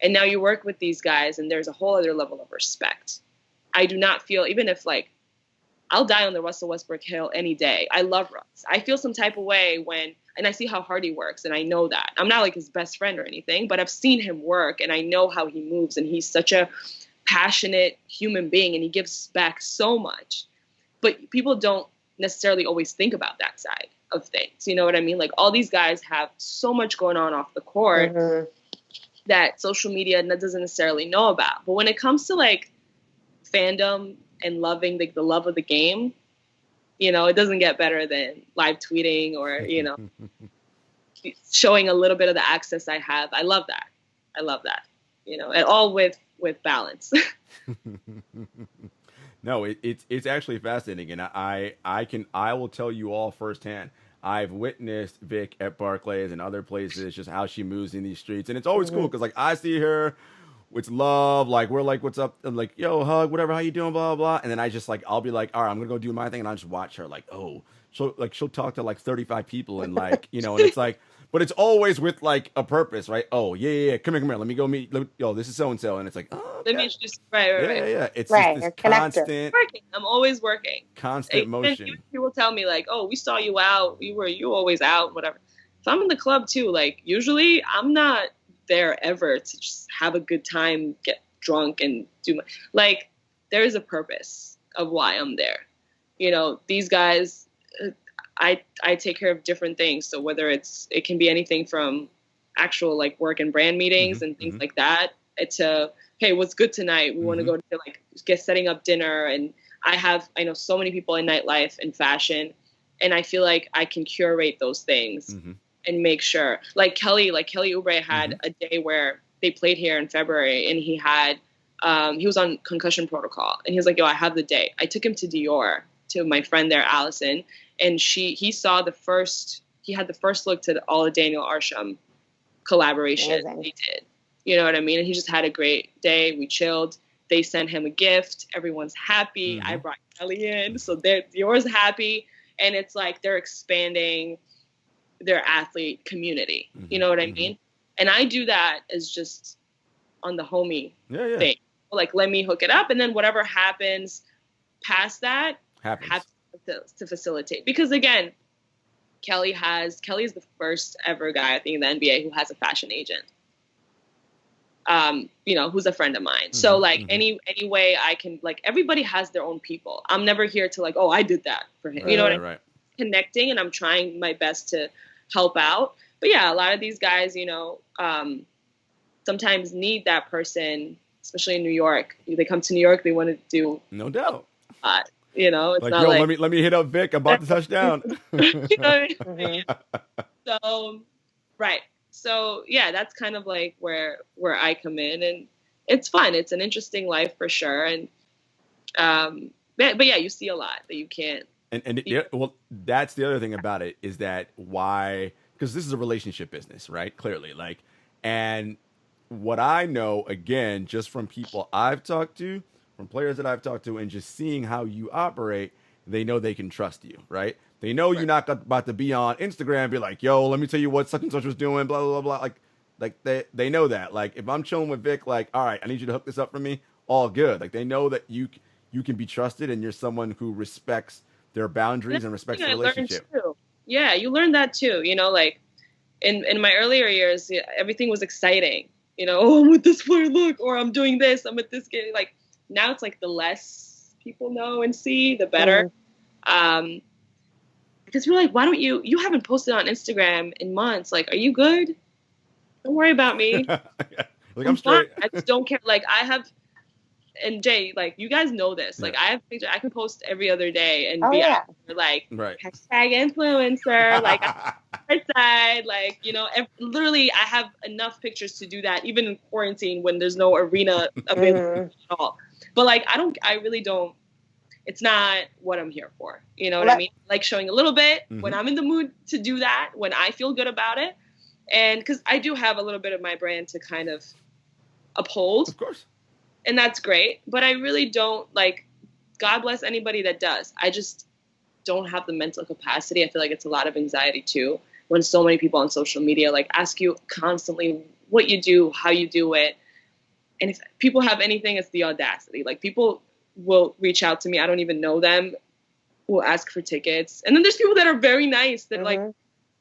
and now you work with these guys and there's a whole other level of respect. I do not feel, even if I'll die on the Russell Westbrook hill any day. I love Russ. I feel some type of way and I see how hard he works, and I know that. I'm not his best friend or anything, but I've seen him work and I know how he moves, and he's such a passionate human being and he gives back so much. But people don't necessarily always think about that side of things. You know what I mean? All these guys have so much going on off the court that social media doesn't necessarily know about. But when it comes to fandom and loving the love of the game, it doesn't get better than live tweeting or, showing a little bit of the access I have. I love that. And all with balance. No, it's actually fascinating, and I will tell you all firsthand. I've witnessed Vic at Barclays and other places, just how she moves in these streets, and it's always cool because I see her it's love, like we're like, what's up, and like, yo, hug, whatever, how you doing, blah blah blah. And then I just like, I'll be like, all right, I'm gonna go do my thing, and I just watch her like, oh, she'll talk to like 35 people, and like, and it's like, but it's always with like a purpose, right? Oh yeah, come here, let me go meet, yo, this is so and so, and it's like, oh, Let me okay. introduce. Right. Yeah. It's Right, just you're this connected. constant, Working. I'm always working. constant Even motion. people tell me like, "Oh, we saw you out. You always out, whatever." If I'm in the club too, like usually I'm not there ever to just have a good time, get drunk, and do my like. There is a purpose of why I'm there. These guys, I take care of different things. So whether it can be anything from actual like work and brand meetings and things like that, to hey, what's good tonight? We want to go to like setting up dinner, and I know so many people in nightlife and fashion, and I feel like I can curate those things and make sure. Like Kelly Oubre had a day where they played here in February, and he was on concussion protocol, and he was like, yo, I have the day. I took him to Dior, to my friend there, Allison, and he had the first look to all the Daniel Arsham collaboration they did. You know what I mean? And he just had a great day. We chilled. They sent him a gift. Everyone's happy. I brought Kelly in, so Dior's happy, and it's like they're expanding their athlete community. You know what I mean? And I do that as just on the homie thing. Like, let me hook it up, and then whatever happens past that have to facilitate. Because again, Kelly is the first ever guy, I think, in the NBA who has a fashion agent. Who's a friend of mine. So like any way I can, like, everybody has their own people. I'm never here to like, oh, I did that for him. Right, you know what right. Connecting, and I'm trying my best to help out. But yeah, a lot of these guys, sometimes need that person, especially in New York. They come to New York, they want to do no doubt. It's like, not yo, like, let me hit up Vic about the touchdown. you know what I mean? So, right. So yeah, that's kind of like where I come in, and it's fun. It's an interesting life for sure. And but yeah, you see a lot that you can't. Well, that's the other thing about it, is that why, because this is a relationship business, right? Clearly, like, and what I know, again, just from people I've talked to, from players that I've talked to, and just seeing how you operate, they know they can trust you, right? They know you're not about to be on Instagram and be like, yo, let me tell you what such and such was doing, blah, blah, blah, blah. Like they know that. Like, if I'm chilling with Vic, like, all right, I need you to hook this up for me, all good. Like, they know that you can be trusted, and you're someone who respects their boundaries and respects the relationship. Yeah, you learn that too. Like in my earlier years, everything was exciting. Oh, I'm with this player, look, or I'm doing this, I'm with this kid. Like, now it's like the less people know and see, the better. Because we're like, why don't you haven't posted on Instagram in months? Like, are you good? Don't worry about me. Like, I'm straight. I just don't care. Like, I have, and Jay, like, you guys know this. Like, I have pictures, I can post every other day and be out there, like, hashtag influencer, like, side, like, literally, I have enough pictures to do that, even in quarantine when there's no arena available at all. But like, I really don't. It's not what I'm here for. You know what I mean? Like, showing a little bit when I'm in the mood to do that, when I feel good about it. And because I do have a little bit of my brand to kind of uphold. Of course. And that's great. But I really don't, like, God bless anybody that does. I just don't have the mental capacity. I feel like it's a lot of anxiety too, when so many people on social media, like, ask you constantly what you do, how you do it. And if people have anything, it's the audacity. Like, people will reach out to me. I don't even know them. Will ask for tickets. And then there's people that are very nice that like,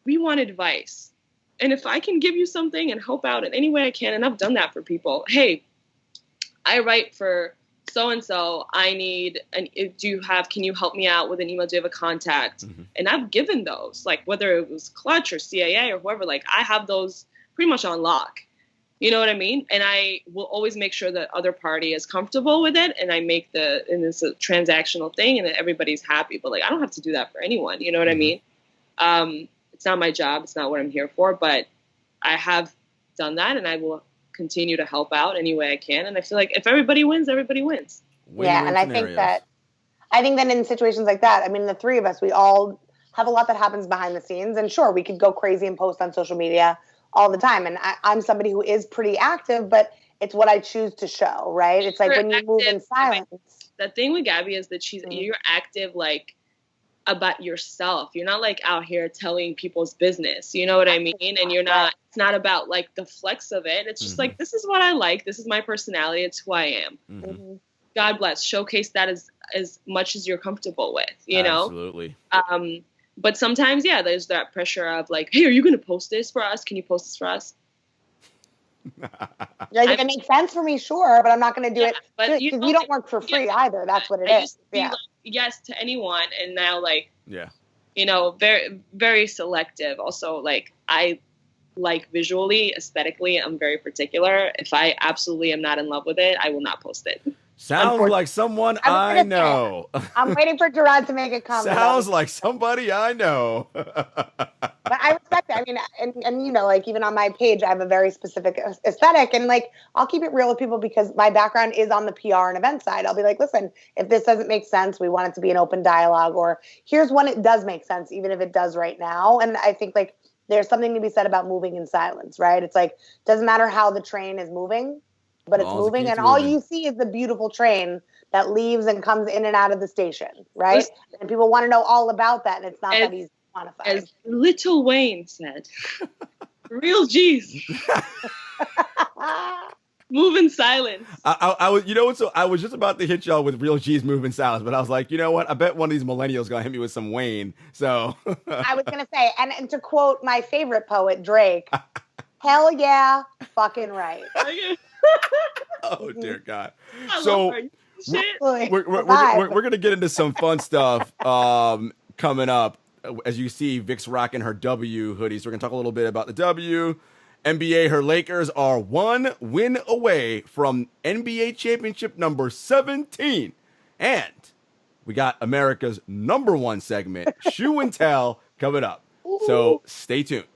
we want advice. And if I can give you something and help out in any way I can, and I've done that for people. Hey, I write for so-and-so. I need, can you help me out with an email? Do you have a contact? And I've given those, like, whether it was Clutch or CAA or whoever, like, I have those pretty much on lock. You know what I mean? And I will always make sure the other party is comfortable with it. And and it's a transactional thing, and everybody's happy. But like, I don't have to do that for anyone. You know what I mean? It's not my job. It's not what I'm here for. But I have done that, and I will continue to help out any way I can. And I feel like if everybody wins, everybody wins. Yeah, and I think that in situations like that, I mean, the three of us, we all have a lot that happens behind the scenes. And sure, we could go crazy and post on social media all the time. And I'm somebody who is pretty active, but It's what I choose to show, right? It's like when you move in silence. The thing with Gabby is that you're active, like, about yourself. You're not like out here telling people's business. You know what I mean? And you're not, it's not about like the flex of it. It's just like, this is what I like. This is my personality. It's who I am. God bless. Showcase that as much as you're comfortable with, you know? Absolutely. But sometimes, yeah, there's that pressure of like, hey, are you going to post this for us? Can you post this for us? Like, if it makes sense for me, sure, but I'm not going to do it. But you don't work for free either. That's what it is. Like, yes to anyone, and now, like, yeah, you know, very, very selective. Also, like, I like visually, aesthetically, I'm very particular. If I absolutely am not in love with it, I will not post it. Sounds like someone I know. I'm waiting for Jarod to make a comment. Sounds like somebody I know. But I respect that. I mean, and you know, like, even on my page, I have a very specific aesthetic, and like, I'll keep it real with people because my background is on the PR and event side. I'll be like, listen, if this doesn't make sense, we want it to be an open dialogue, or here's when it does make sense, even if it does right now. And I think, like, there's something to be said about moving in silence, right? It's like, doesn't matter how the train is moving, but it's moving, and all you see is the beautiful train that leaves and comes in and out of the station, right? And people want to know all about that, and it's not that easy to quantify. As Little Wayne said, real G's. Move in silence. I was, you know what? So I was just about to hit y'all with real G's move in silence, but I was like, you know what? I bet one of these millennials gonna hit me with some Wayne. So I was gonna say, and to quote my favorite poet, Drake, hell yeah, fucking right. Oh dear God. So we're gonna get into some fun stuff coming up. As you see, Vic's rocking her W hoodie. So we're gonna talk a little bit about the W. NBA, her Lakers are 1 win away from NBA championship number 17. And we got America's #1 segment, Shoe and Tell, coming up. So stay tuned.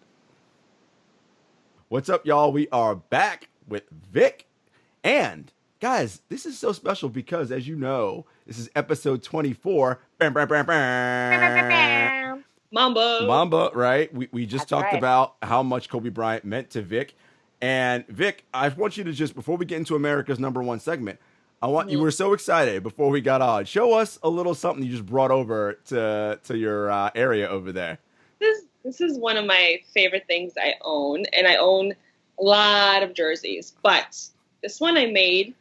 What's up, y'all? We are back with Vic. And guys, this is so special because, as you know, this is episode 24. Mamba, right? We just talked about how much Kobe Bryant meant to Vic. And Vic, I want you to just, before we get into America's #1 segment, I want you were so excited before we got on. Show us a little something you just brought over to your area over there. This is one of my favorite things I own, and I own a lot of jerseys, but this one I made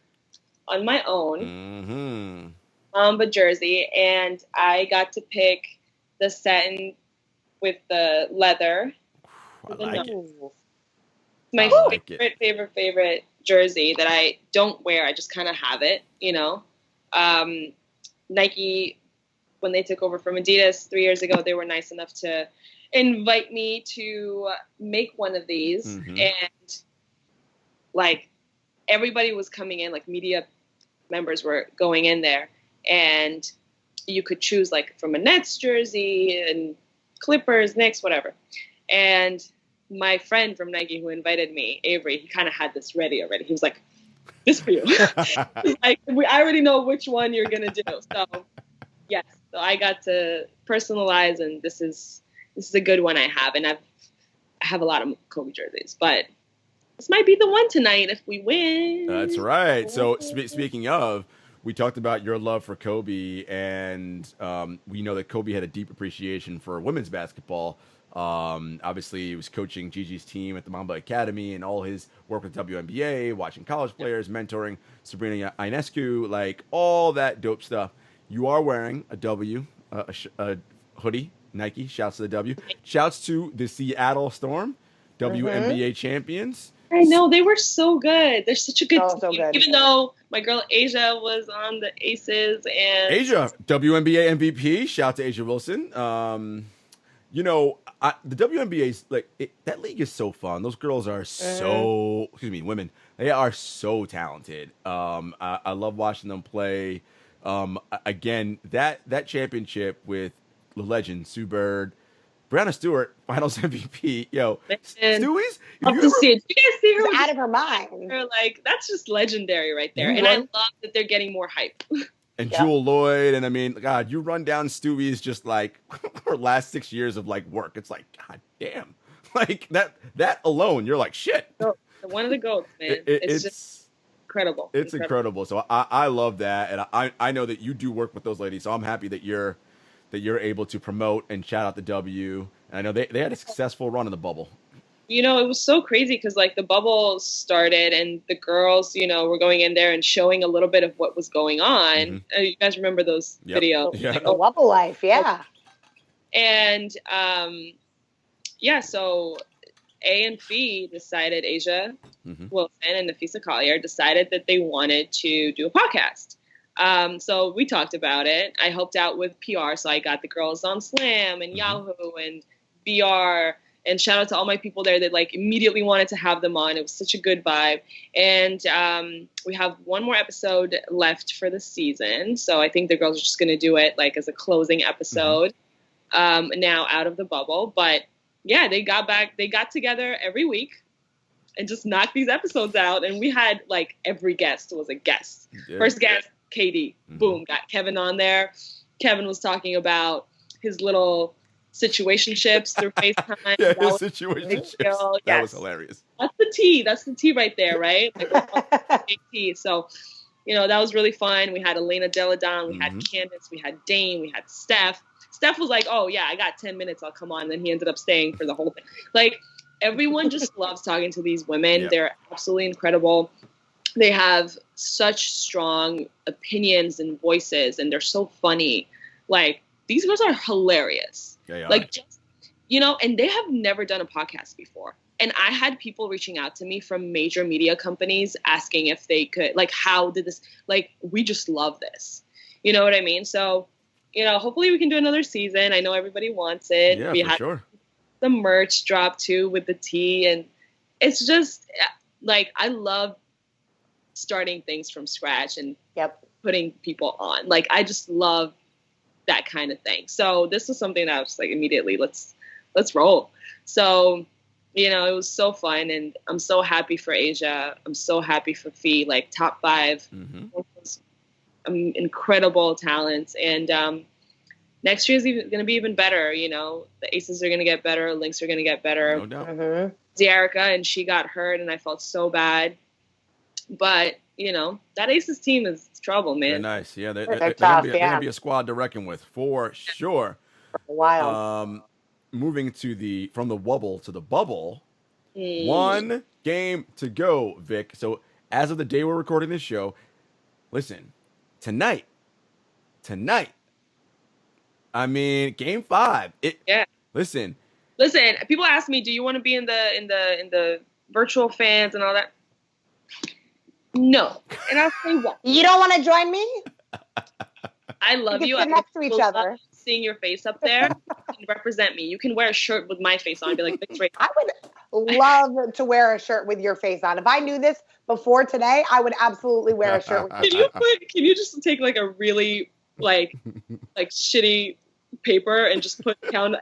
on my own, Mamba jersey, and I got to pick the satin with the leather. I like it. My favorite jersey that I don't wear. I just kind of have it, you know. Nike, when they took over from Adidas 3 years ago, they were nice enough to invite me to make one of these. And like, everybody was coming in, like media members were going in there, and you could choose like from a Nets jersey and Clippers, Knicks, whatever. And my friend from Nike who invited me, Avery, he kind of had this ready already. He was like, this for you. I already know which one you're going to do. So yes, so I got to personalize, and this is a good one I have. And I have a lot of Kobe jerseys, but this might be the one tonight if we win. That's right. So speaking of, we talked about your love for Kobe, and we know that Kobe had a deep appreciation for women's basketball. Obviously, he was coaching Gigi's team at the Mamba Academy, and all his work with WNBA, watching college players, mentoring Sabrina Ionescu, like all that dope stuff. You are wearing a W, a hoodie, Nike. Shouts to the W. Shouts to the Seattle Storm, WNBA champions. I know, they were so good. They're such a good team. So good. Even though my girl Asia was on the Aces, and Asia, WNBA MVP. Shout to Asia Wilson. You know, the WNBA's like that league is so fun. Those girls are so women. They are so talented. I love watching them play. Again, that championship with the legend Sue Bird, Brianna Stewart, Finals MVP. Yo, Stewie's. Did you guys see her? Out of her mind. Like, that's just legendary right there. And I love that they're getting more hype. And Jewel Lloyd, and I mean, God, you run down Stewie's just like her last 6 years of like work. It's like, God damn, like that alone, you're like, shit. One of the goats, man. incredible. It's incredible. So I love that, and I know that you do work with those ladies. So I'm happy that you're able to promote and shout out the W. And I know they had a successful run in the bubble. You know, it was so crazy because like the bubble started and the girls, you know, were going in there and showing a little bit of what was going on. Mm-hmm. You guys remember those videos? Yeah. The bubble life, yeah. And yeah, so A and Fee decided, Asia Wilson and Nafisa Collier decided that they wanted to do a podcast. So we talked about it. I helped out with PR, so I got the girls on Slam and Yahoo and VR. And shout out to all my people there that like immediately wanted to have them on. It was such a good vibe. And we have one more episode left for the season. So I think the girls are just going to do it like as a closing episode now out of the bubble. But yeah, they got together every week and just knocked these episodes out. And we had like every guest was a guest. First guest, KD. Boom, got Kevin on there. Kevin was talking about his little situationships through FaceTime. Yeah, his situationships. That was hilarious. That's the tea. That's the tea right there, right? Like, tea. So, you know, that was really fun. We had Elena Deladon, we had Candace, we had Dane, we had Steph. Steph was like, oh, yeah, I got 10 minutes. I'll come on. And then he ended up staying for the whole thing. Like, everyone just loves talking to these women. Yep. They're absolutely incredible. They have such strong opinions and voices, and they're so funny. Like, these girls are hilarious. Like, just, you know, and they have never done a podcast before. And I had people reaching out to me from major media companies asking if they could, like, how did this, like, we just love this. You know what I mean? So, you know, hopefully we can do another season. I know everybody wants it. Yeah, we for had sure. The merch drop too with the tea. And it's just, like, I love starting things from scratch and putting people on. Like, I just love that kind of thing. So this was something that I was like, immediately, let's roll. So, you know, it was so fun, and I'm so happy for Asia. I'm so happy for Fee, like top 5, incredible talents. And next year's going to be even better. You know, the Aces are going to get better. Lynx are going to get better. No doubt. Ziarica, and she got hurt, and I felt so bad. But, you know, that Aces team is trouble, man. They're nice. Yeah, they're tough, they're gonna be a squad to reckon with, for sure. Wow. Moving from the wobble to the bubble. 1 game to go, Vic. So as of the day we're recording this show, listen, tonight. I mean, game 5. Listen. People ask me, do you want to be in the virtual fans and all that? No. And I'll say what? You don't want to join me? I love you. Sit next to each other. Seeing your face up there, you can represent me. You can wear a shirt with my face on and be like, Vic's right. I would love to wear a shirt with your face on. If I knew this before today, I would absolutely wear a shirt with your face on. Can you just take like a really like shitty paper and just put count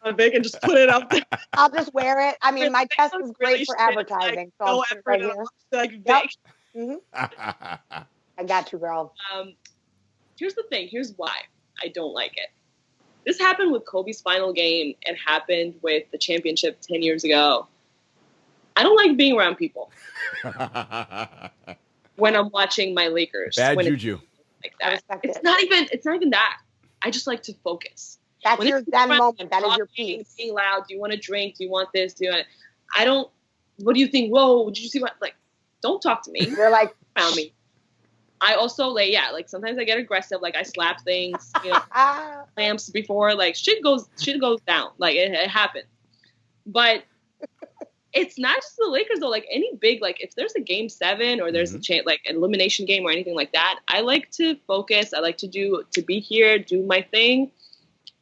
on Vic and just put it up there? I'll just wear it. I mean, my chest is great for advertising. So I'll put it right here. Like Vic. I got you, girl. Here's the thing. Here's why I don't like it. This happened with Kobe's final game. It happened with the championship 10 years ago. I don't like being around people when I'm watching my Lakers. Bad juju. Like that. It's not even that. I just like to focus. That's that moment. That is your piece. Being loud. Do you want a drink? Do you want this? I don't. What do you think? Whoa! Did you see what? Like, don't talk to me. You're like around me. I also like sometimes I get aggressive. Like I slap things, you know, lamps before. Like shit goes down. Like it happens. But it's not just the Lakers though. Like any big, like if there's a game 7 or there's an elimination game or anything like that, I like to focus. I like to be here, do my thing,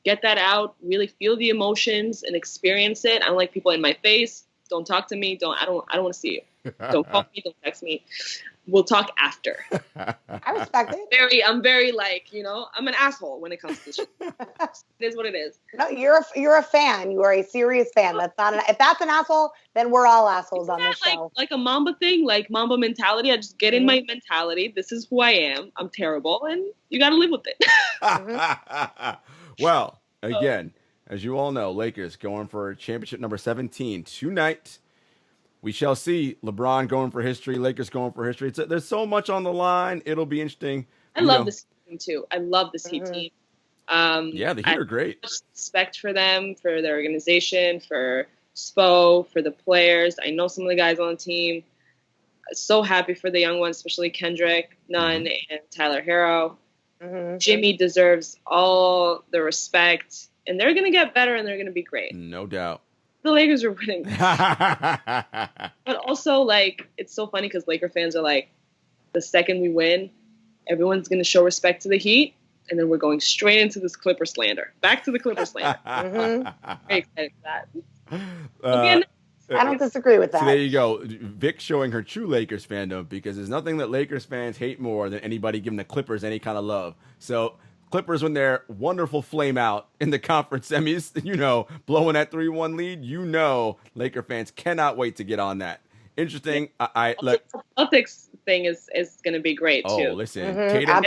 get that out, really feel the emotions and experience it. I don't like people in my face. Don't talk to me. I don't want to see you. Don't call me. Don't text me. We'll talk after. I respect it. I'm very like, you know, I'm an asshole when it comes to shit. It is what it is. No, you're a fan. You are a serious fan. That's not if that's an asshole, then we're all assholes on this show. Like a Mamba thing, like Mamba mentality. I just get in my mentality. This is who I am. I'm terrible, and you got to live with it. Well, again, as you all know, Lakers going for championship number 17 tonight. We shall see. LeBron going for history, Lakers going for history. There's so much on the line. It'll be interesting. I love this team too. I love this Heat team. Yeah, the Heat are great. I have respect for them, for their organization, for Spo, for the players. I know some of the guys on the team. So happy for the young ones, especially Kendrick Nunn and Tyler Hero. Jimmy deserves all the respect, and they're going to get better, and they're going to be great. No doubt. The Lakers are winning. But also, like, it's so funny because Laker fans are like, the second we win, everyone's going to show respect to the Heat, and then we're going straight into this Clipper slander. Back to the Clipper slander. Very excited for that. I don't disagree with that. So there you go. Vic showing her true Lakers fandom, because there's nothing that Lakers fans hate more than anybody giving the Clippers any kind of love. So Clippers, when they're wonderful flame out in the conference semis, blowing that 3-1 lead, Laker fans cannot wait to get on that. Interesting. I look. Celtics thing is going to be great too. Oh, listen,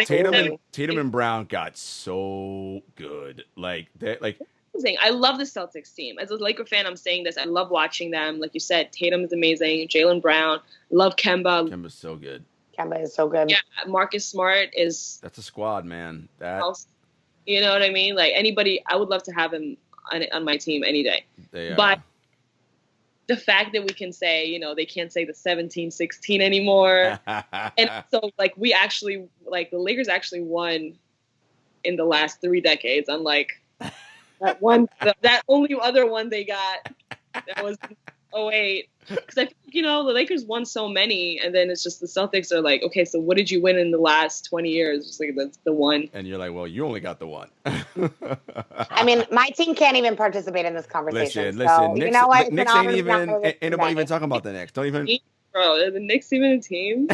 Tatum and Brown got so good. Amazing. I love the Celtics team. As a Laker fan, I'm saying this. I love watching them. Like you said, Tatum is amazing. Jaylen Brown. Love Kemba. Kemba's so good. Kemba is so good. Yeah, Marcus Smart is. That's a squad, man. You know what I mean? Like anybody, I would love to have him on my team any day. But the fact that we can say, they can't say the 17-16 anymore. And so, like, the Lakers actually won in the last 3 decades, unlike that only other one they got that was 08. Because I think, the Lakers won so many, and then it's just the Celtics are like, okay, so what did you win in the last 20 years? Just like, that's the one. And you're like, well, you only got the one. I mean, my team can't even participate in this conversation. Listen. Knicks, you know what? Knicks ain't nobody even talking about the Knicks. Don't even. Bro, are the Knicks even a team?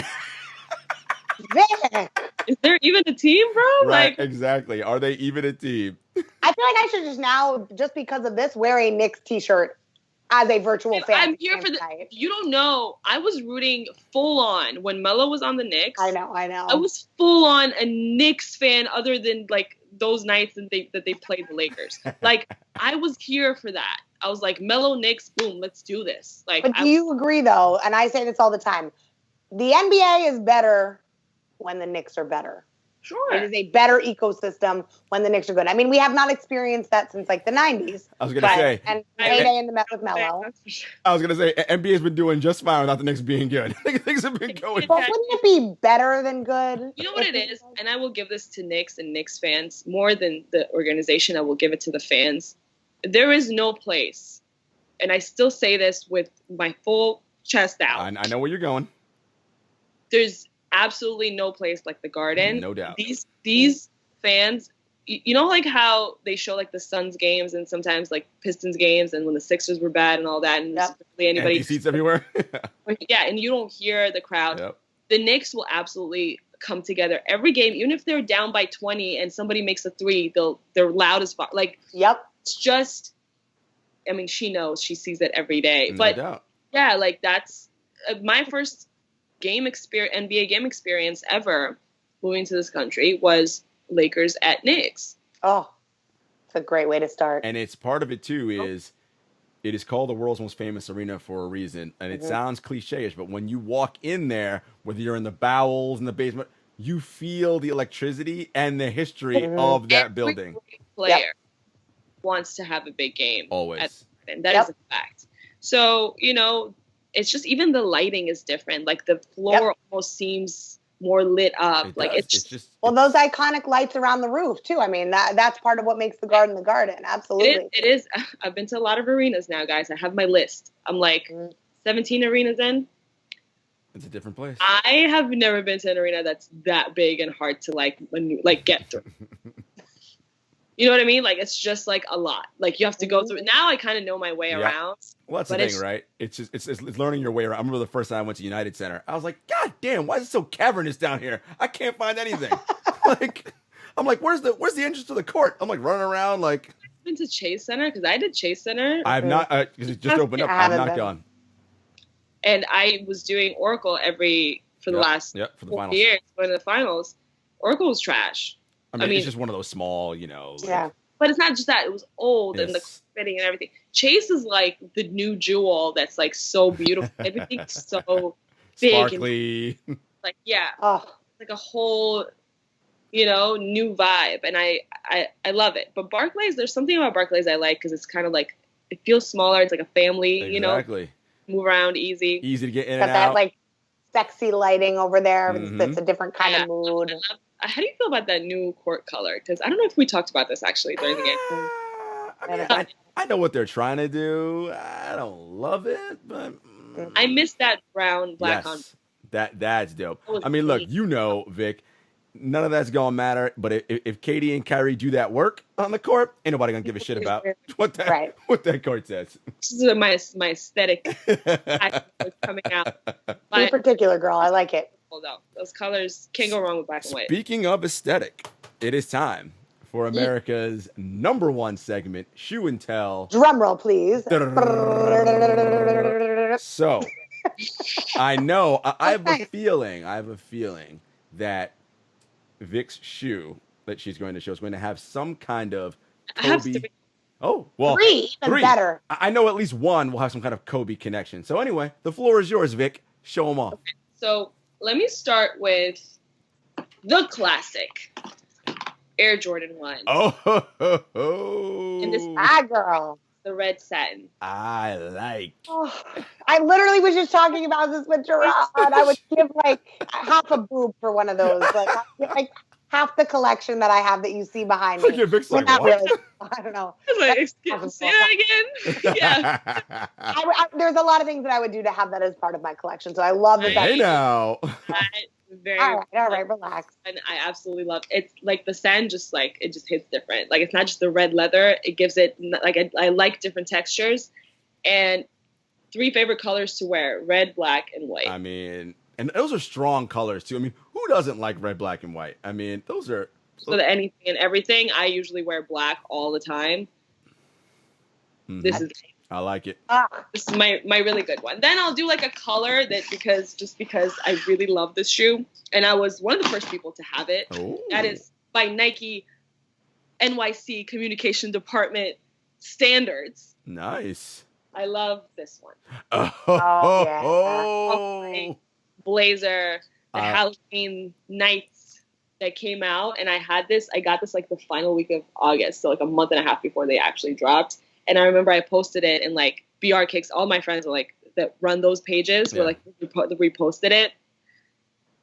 Vic. Is there even a team, bro? Right, exactly. Are they even a team? I feel like I should just now, just because of this, wear a Knicks t-shirt as a virtual fan. I'm here for the. You don't know. I was rooting full on when Melo was on the Knicks. I know. I was full on a Knicks fan, other than like those nights that they played the Lakers. Like I was here for that. I was like, Melo Knicks, boom, let's do this. Like, but do you agree though? And I say this all the time: the NBA is better when the Knicks are better. Sure. It is a better ecosystem when the Knicks are good. I mean, we have not experienced that since like the 90s. I was going to say. And heyday in the Met with Melo. I was going to say, NBA's been doing just fine without the Knicks being good. Things have been going. But wouldn't it be better than good? You know what it is? And I will give this to Knicks and Knicks fans more than the organization. I will give it to the fans. There is no place, and I still say this with my full chest out. I know where you're going. There's absolutely no place like the Garden. No doubt. These fans, like how they show like the Suns games and sometimes like Pistons games, and when the Sixers were bad and all that, and really anybody seats everywhere. Yeah, and you don't hear the crowd. Yep. The Knicks will absolutely come together every game, even if they're down by 20 and somebody makes a 3, they're loud as fuck. Like, it's just, I mean, she knows, she sees it every day. No but doubt. Yeah, like that's my first NBA game experience ever moving to this country was Lakers at Knicks. Oh, it's a great way to start. And it's part of it too is it is called the world's most famous arena for a reason. And it sounds cliche-ish, but when you walk in there, whether you're in the bowels, in the basement, you feel the electricity and the history of that building. Every player wants to have a big game. Always. And that is a fact. So, it's just even the lighting is different. Like the floor almost seems more lit up. It's just those iconic lights around the roof too. I mean, that's part of what makes the Garden the Garden. Absolutely. It is. I've been to a lot of arenas now, guys. I have my list. I'm like 17 arenas in. It's a different place. I have never been to an arena that's that big and hard to get through. You know what I mean? Like, it's just like a lot. Like, you have to go through it. Now I kind of know my way around. Well, that's the thing, right? It's just it's learning your way around. I remember the first time I went to United Center. I was like, God damn, why is it so cavernous down here? I can't find anything. I'm like, where's the entrance to the court? I'm like running around like. I've been to Chase Center because I did Chase Center. I've not because it just opened up. I've not gone. And I was doing Oracle for the last 4 years, going to the finals. Oracle was trash. I mean, it's just one of those small, Yeah. but it's not just that. It was old and the Yes. fitting and everything. Chase is like the new jewel that's like so beautiful. Everything's so big and Sparkly. like, yeah, Oh, like a whole, new vibe. And I love it. But Barclays, there's something about Barclays I like because it's kind of like, it feels smaller. It's like a family, Exactly. move around easy. Easy to get in got and that out. like sexy lighting over there. Mhm. That's a different kind Yeah. of mood. How do you feel about that new court color? Because I don't know if we talked about this actually during the game. I mean, I know what they're trying to do. I don't love it, but I miss that brown, black on. yes, that's dope. That was I mean, look, clean. Vic, none of that's gonna matter. But if Katie and Kyrie do that work on the court, ain't nobody gonna give a shit about what that court says. This is my aesthetic coming out. Be But particular, girl. I like it. hold on, those colors can't go wrong with black and white. Speaking of aesthetic, it is time for America's #1 segment, Shoe and Tell. Drum roll, please. So, I know I have a feeling that Vic's shoe that she's going to show is going to have some kind of I have Kobe. three. Oh, well, Even three. better. I know at least one will have some kind of Kobe connection. So anyway, the floor is yours, Vic. Show them off. So let me start with the classic Air Jordan 1. Oh, And this Girl. the red satin. I like. Oh, I literally was just talking about this with Jarod. I would give like half a boob for one of those. Like half the collection that I have that you see behind me. Look at Vic's like, Not what? really. I don't know. I was like, say that again? Yeah. There's a lot of things that I would do to have that as part of my collection. So I love that. Hey now. Very all right, relax. And I absolutely love it. It's like the sand it just hits different. Like it's not just the red leather. It gives it like I like different textures. And 3 favorite colors to wear: red, black, and white. I mean, and those are strong colors too. I mean, who doesn't like red, black, and white? I mean, those are. So that anything and everything, I usually wear black all the time. Mm-hmm. I like it. This is my really good one. Then I'll do like a color that because I really love this shoe, and I was one of the first people to have it. Ooh. That is by Nike NYC Communication Department standards. Nice. I love this one. Yeah. Blazer, the Halloween nights that came out, and I got this like the final week of August, so like a month and a half before they actually dropped. And I remember I posted it, and like BR Kicks, all my friends were like that run those pages were like reposted it,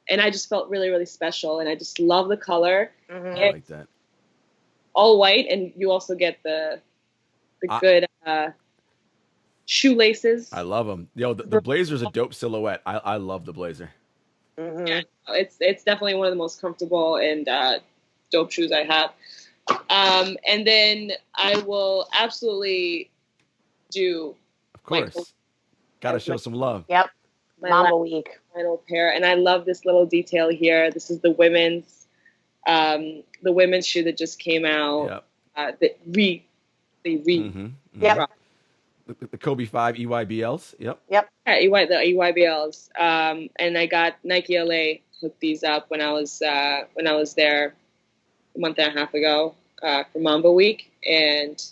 and I just felt really, really special, and I just love the color. Mm-hmm. I like that. All white, and you also get the good shoelaces. I love them. Yo, the Blazer's a dope silhouette. I love the Blazer. Mm-hmm. Yeah, it's definitely one of the most comfortable and dope shoes I have. And then I will absolutely do. Of course. Gotta show some love. Yep. My Mamba week. final pair, and I love this little detail here. This is the women's shoe that just came out. Yep. Yep. The Kobe 5 EYBLs. Yep. Yep. Yeah, the EYBLs. And I got Nike LA hooked these up when I was there a month and a half ago for Mamba week, and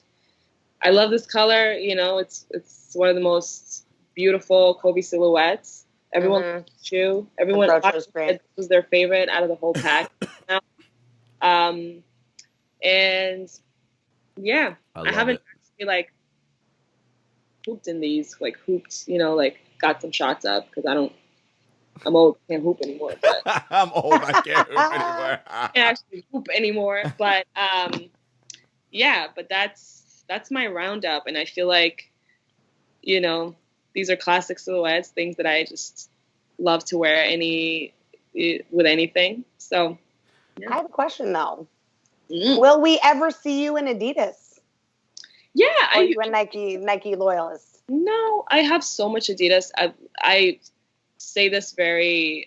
I love this color. It's one of the most beautiful Kobe silhouettes. Everyone loves the shoe. Everyone it was their favorite out of the whole pack. And yeah, I haven't actually like hooped in these, like hooped, got some shots up because I'm old, can't hoop anymore. But I'm old, I can't hoop anymore. can't actually hoop anymore. But yeah, but that's my roundup, and I feel like these are classic silhouettes, things that I just love to wear with anything. So I have a question though. Will we ever see you in Adidas? Yeah, are you a Nike loyalist? No, I have so much Adidas. I say this very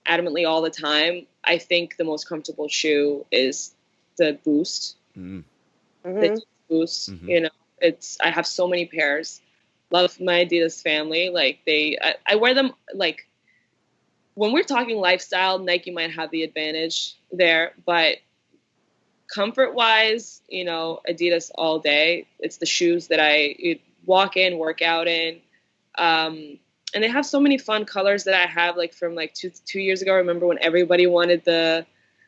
adamantly all the time. I think the most comfortable shoe is the Boost. Mm-hmm. The Boost. Mm-hmm. I have so many pairs. Love my Adidas family. Like I wear them like when we're talking lifestyle. Nike might have the advantage there, but comfort wise, you know, Adidas all day. It's the shoes that I walk in, work out in. And they have so many fun colors that I have, like from like two years ago. I remember when everybody wanted the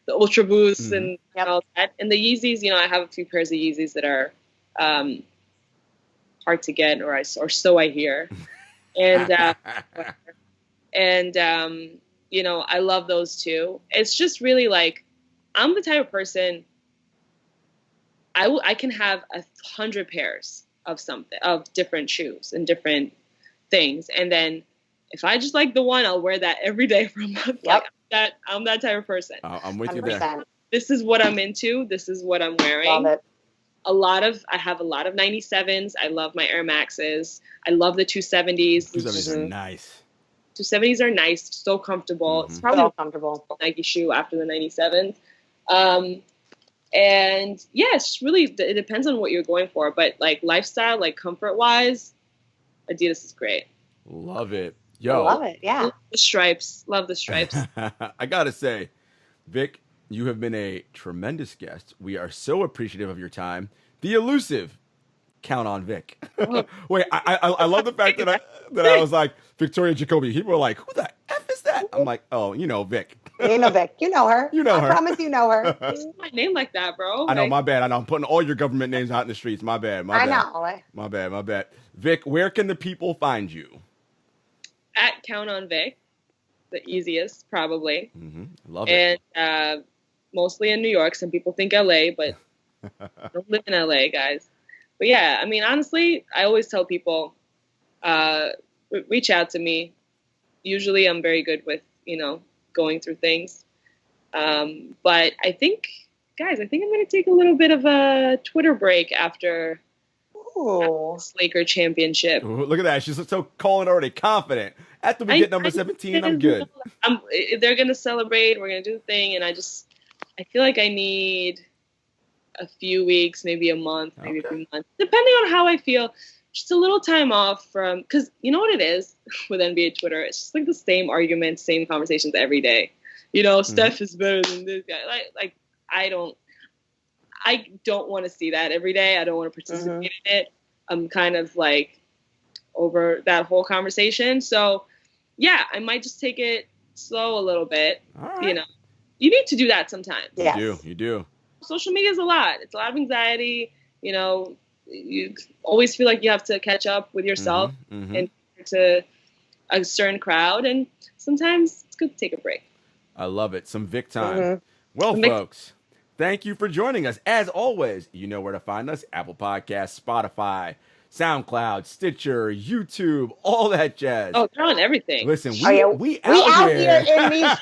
Ultra Boosts and all that. And the Yeezys, you know, I have a few pairs of Yeezys that are hard to get, or so I hear. And you know, I love those too. It's just really like, I'm the type of person, I can have 100 pairs of something, of different shoes and different things, and then if I just like the one, I'll wear that every day for a month. Yep. Like I'm that type of person. I'm with 100%. you there. This is what I'm into. This is what I'm wearing. Love it. I have a lot of 97s. I love my Air Maxes. I love the 270s. 270s are nice. 270s are nice, so comfortable. It's probably So comfortable. a Nike shoe after the 97s. And yeah, it's really, it depends on what you're going for. But like lifestyle, like comfort wise, Adidas is great. Love it. I Yo. love it. Yeah. Love the stripes. Love the stripes. I gotta say, Vic, you have been a tremendous guest. We are so appreciative of your time. The elusive Count on Vic. Wait, I love the fact that I was like Victoria Jacoby. People were like, "Who the f is that?" I'm like, "Oh, you know Vic." You know Vic. You know her. You know her. I promise you know her. It's not my name like that, bro. I know, Like, my bad. I know I'm putting all your government names out in the streets. My bad. My I bad. know. My bad. Vic, where can the people find you? at Count on Vic, the easiest probably. Love it. And mostly in New York. Some people think LA, but I don't live in LA, guys. But yeah, I mean, honestly, I always tell people, reach out to me. Usually I'm very good with, you know, going through things. But I think, guys, I'm going to take a little bit of a Twitter break after this Laker championship. Ooh, look at that. She's so calling already confident. After we get number 17, I'm good. They're going to celebrate. We're going to do the thing. And I feel like I need a few weeks, maybe a month, maybe a few months, depending on how I feel. Just a little time off from, because you know what it is with NBA Twitter? It's just like the same arguments, same conversations every day. You know, Steph is better than this guy. Like I don't want to see that every day. I don't want to participate in it. I'm kind of like over that whole conversation. So yeah, I might just take it slow a little bit. You know, you need to do that sometimes. Yes. You do. Social media is a lot. It's a lot of anxiety. You know, you always feel like you have to catch up with yourself and to a certain crowd. And sometimes it's good to take a break. I love it. Some Vic time. Well, folks, thank you for joining us. As always, you know where to find us. Apple Podcasts, Spotify, SoundCloud, Stitcher, YouTube, all that jazz. Oh, they're on everything. Listen, we out here in these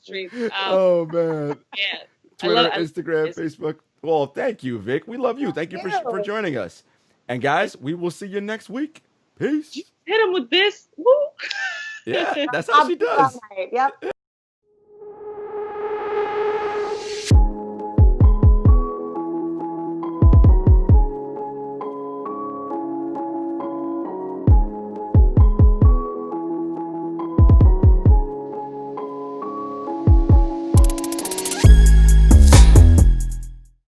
streets. Oh, man. Yeah. Twitter, Instagram, Facebook. Well, thank you, Vic. We love you. Thank you for joining us. And guys, we will see you next week. Peace. Hit him with this. Woo. Yeah, that's how she does. Yep.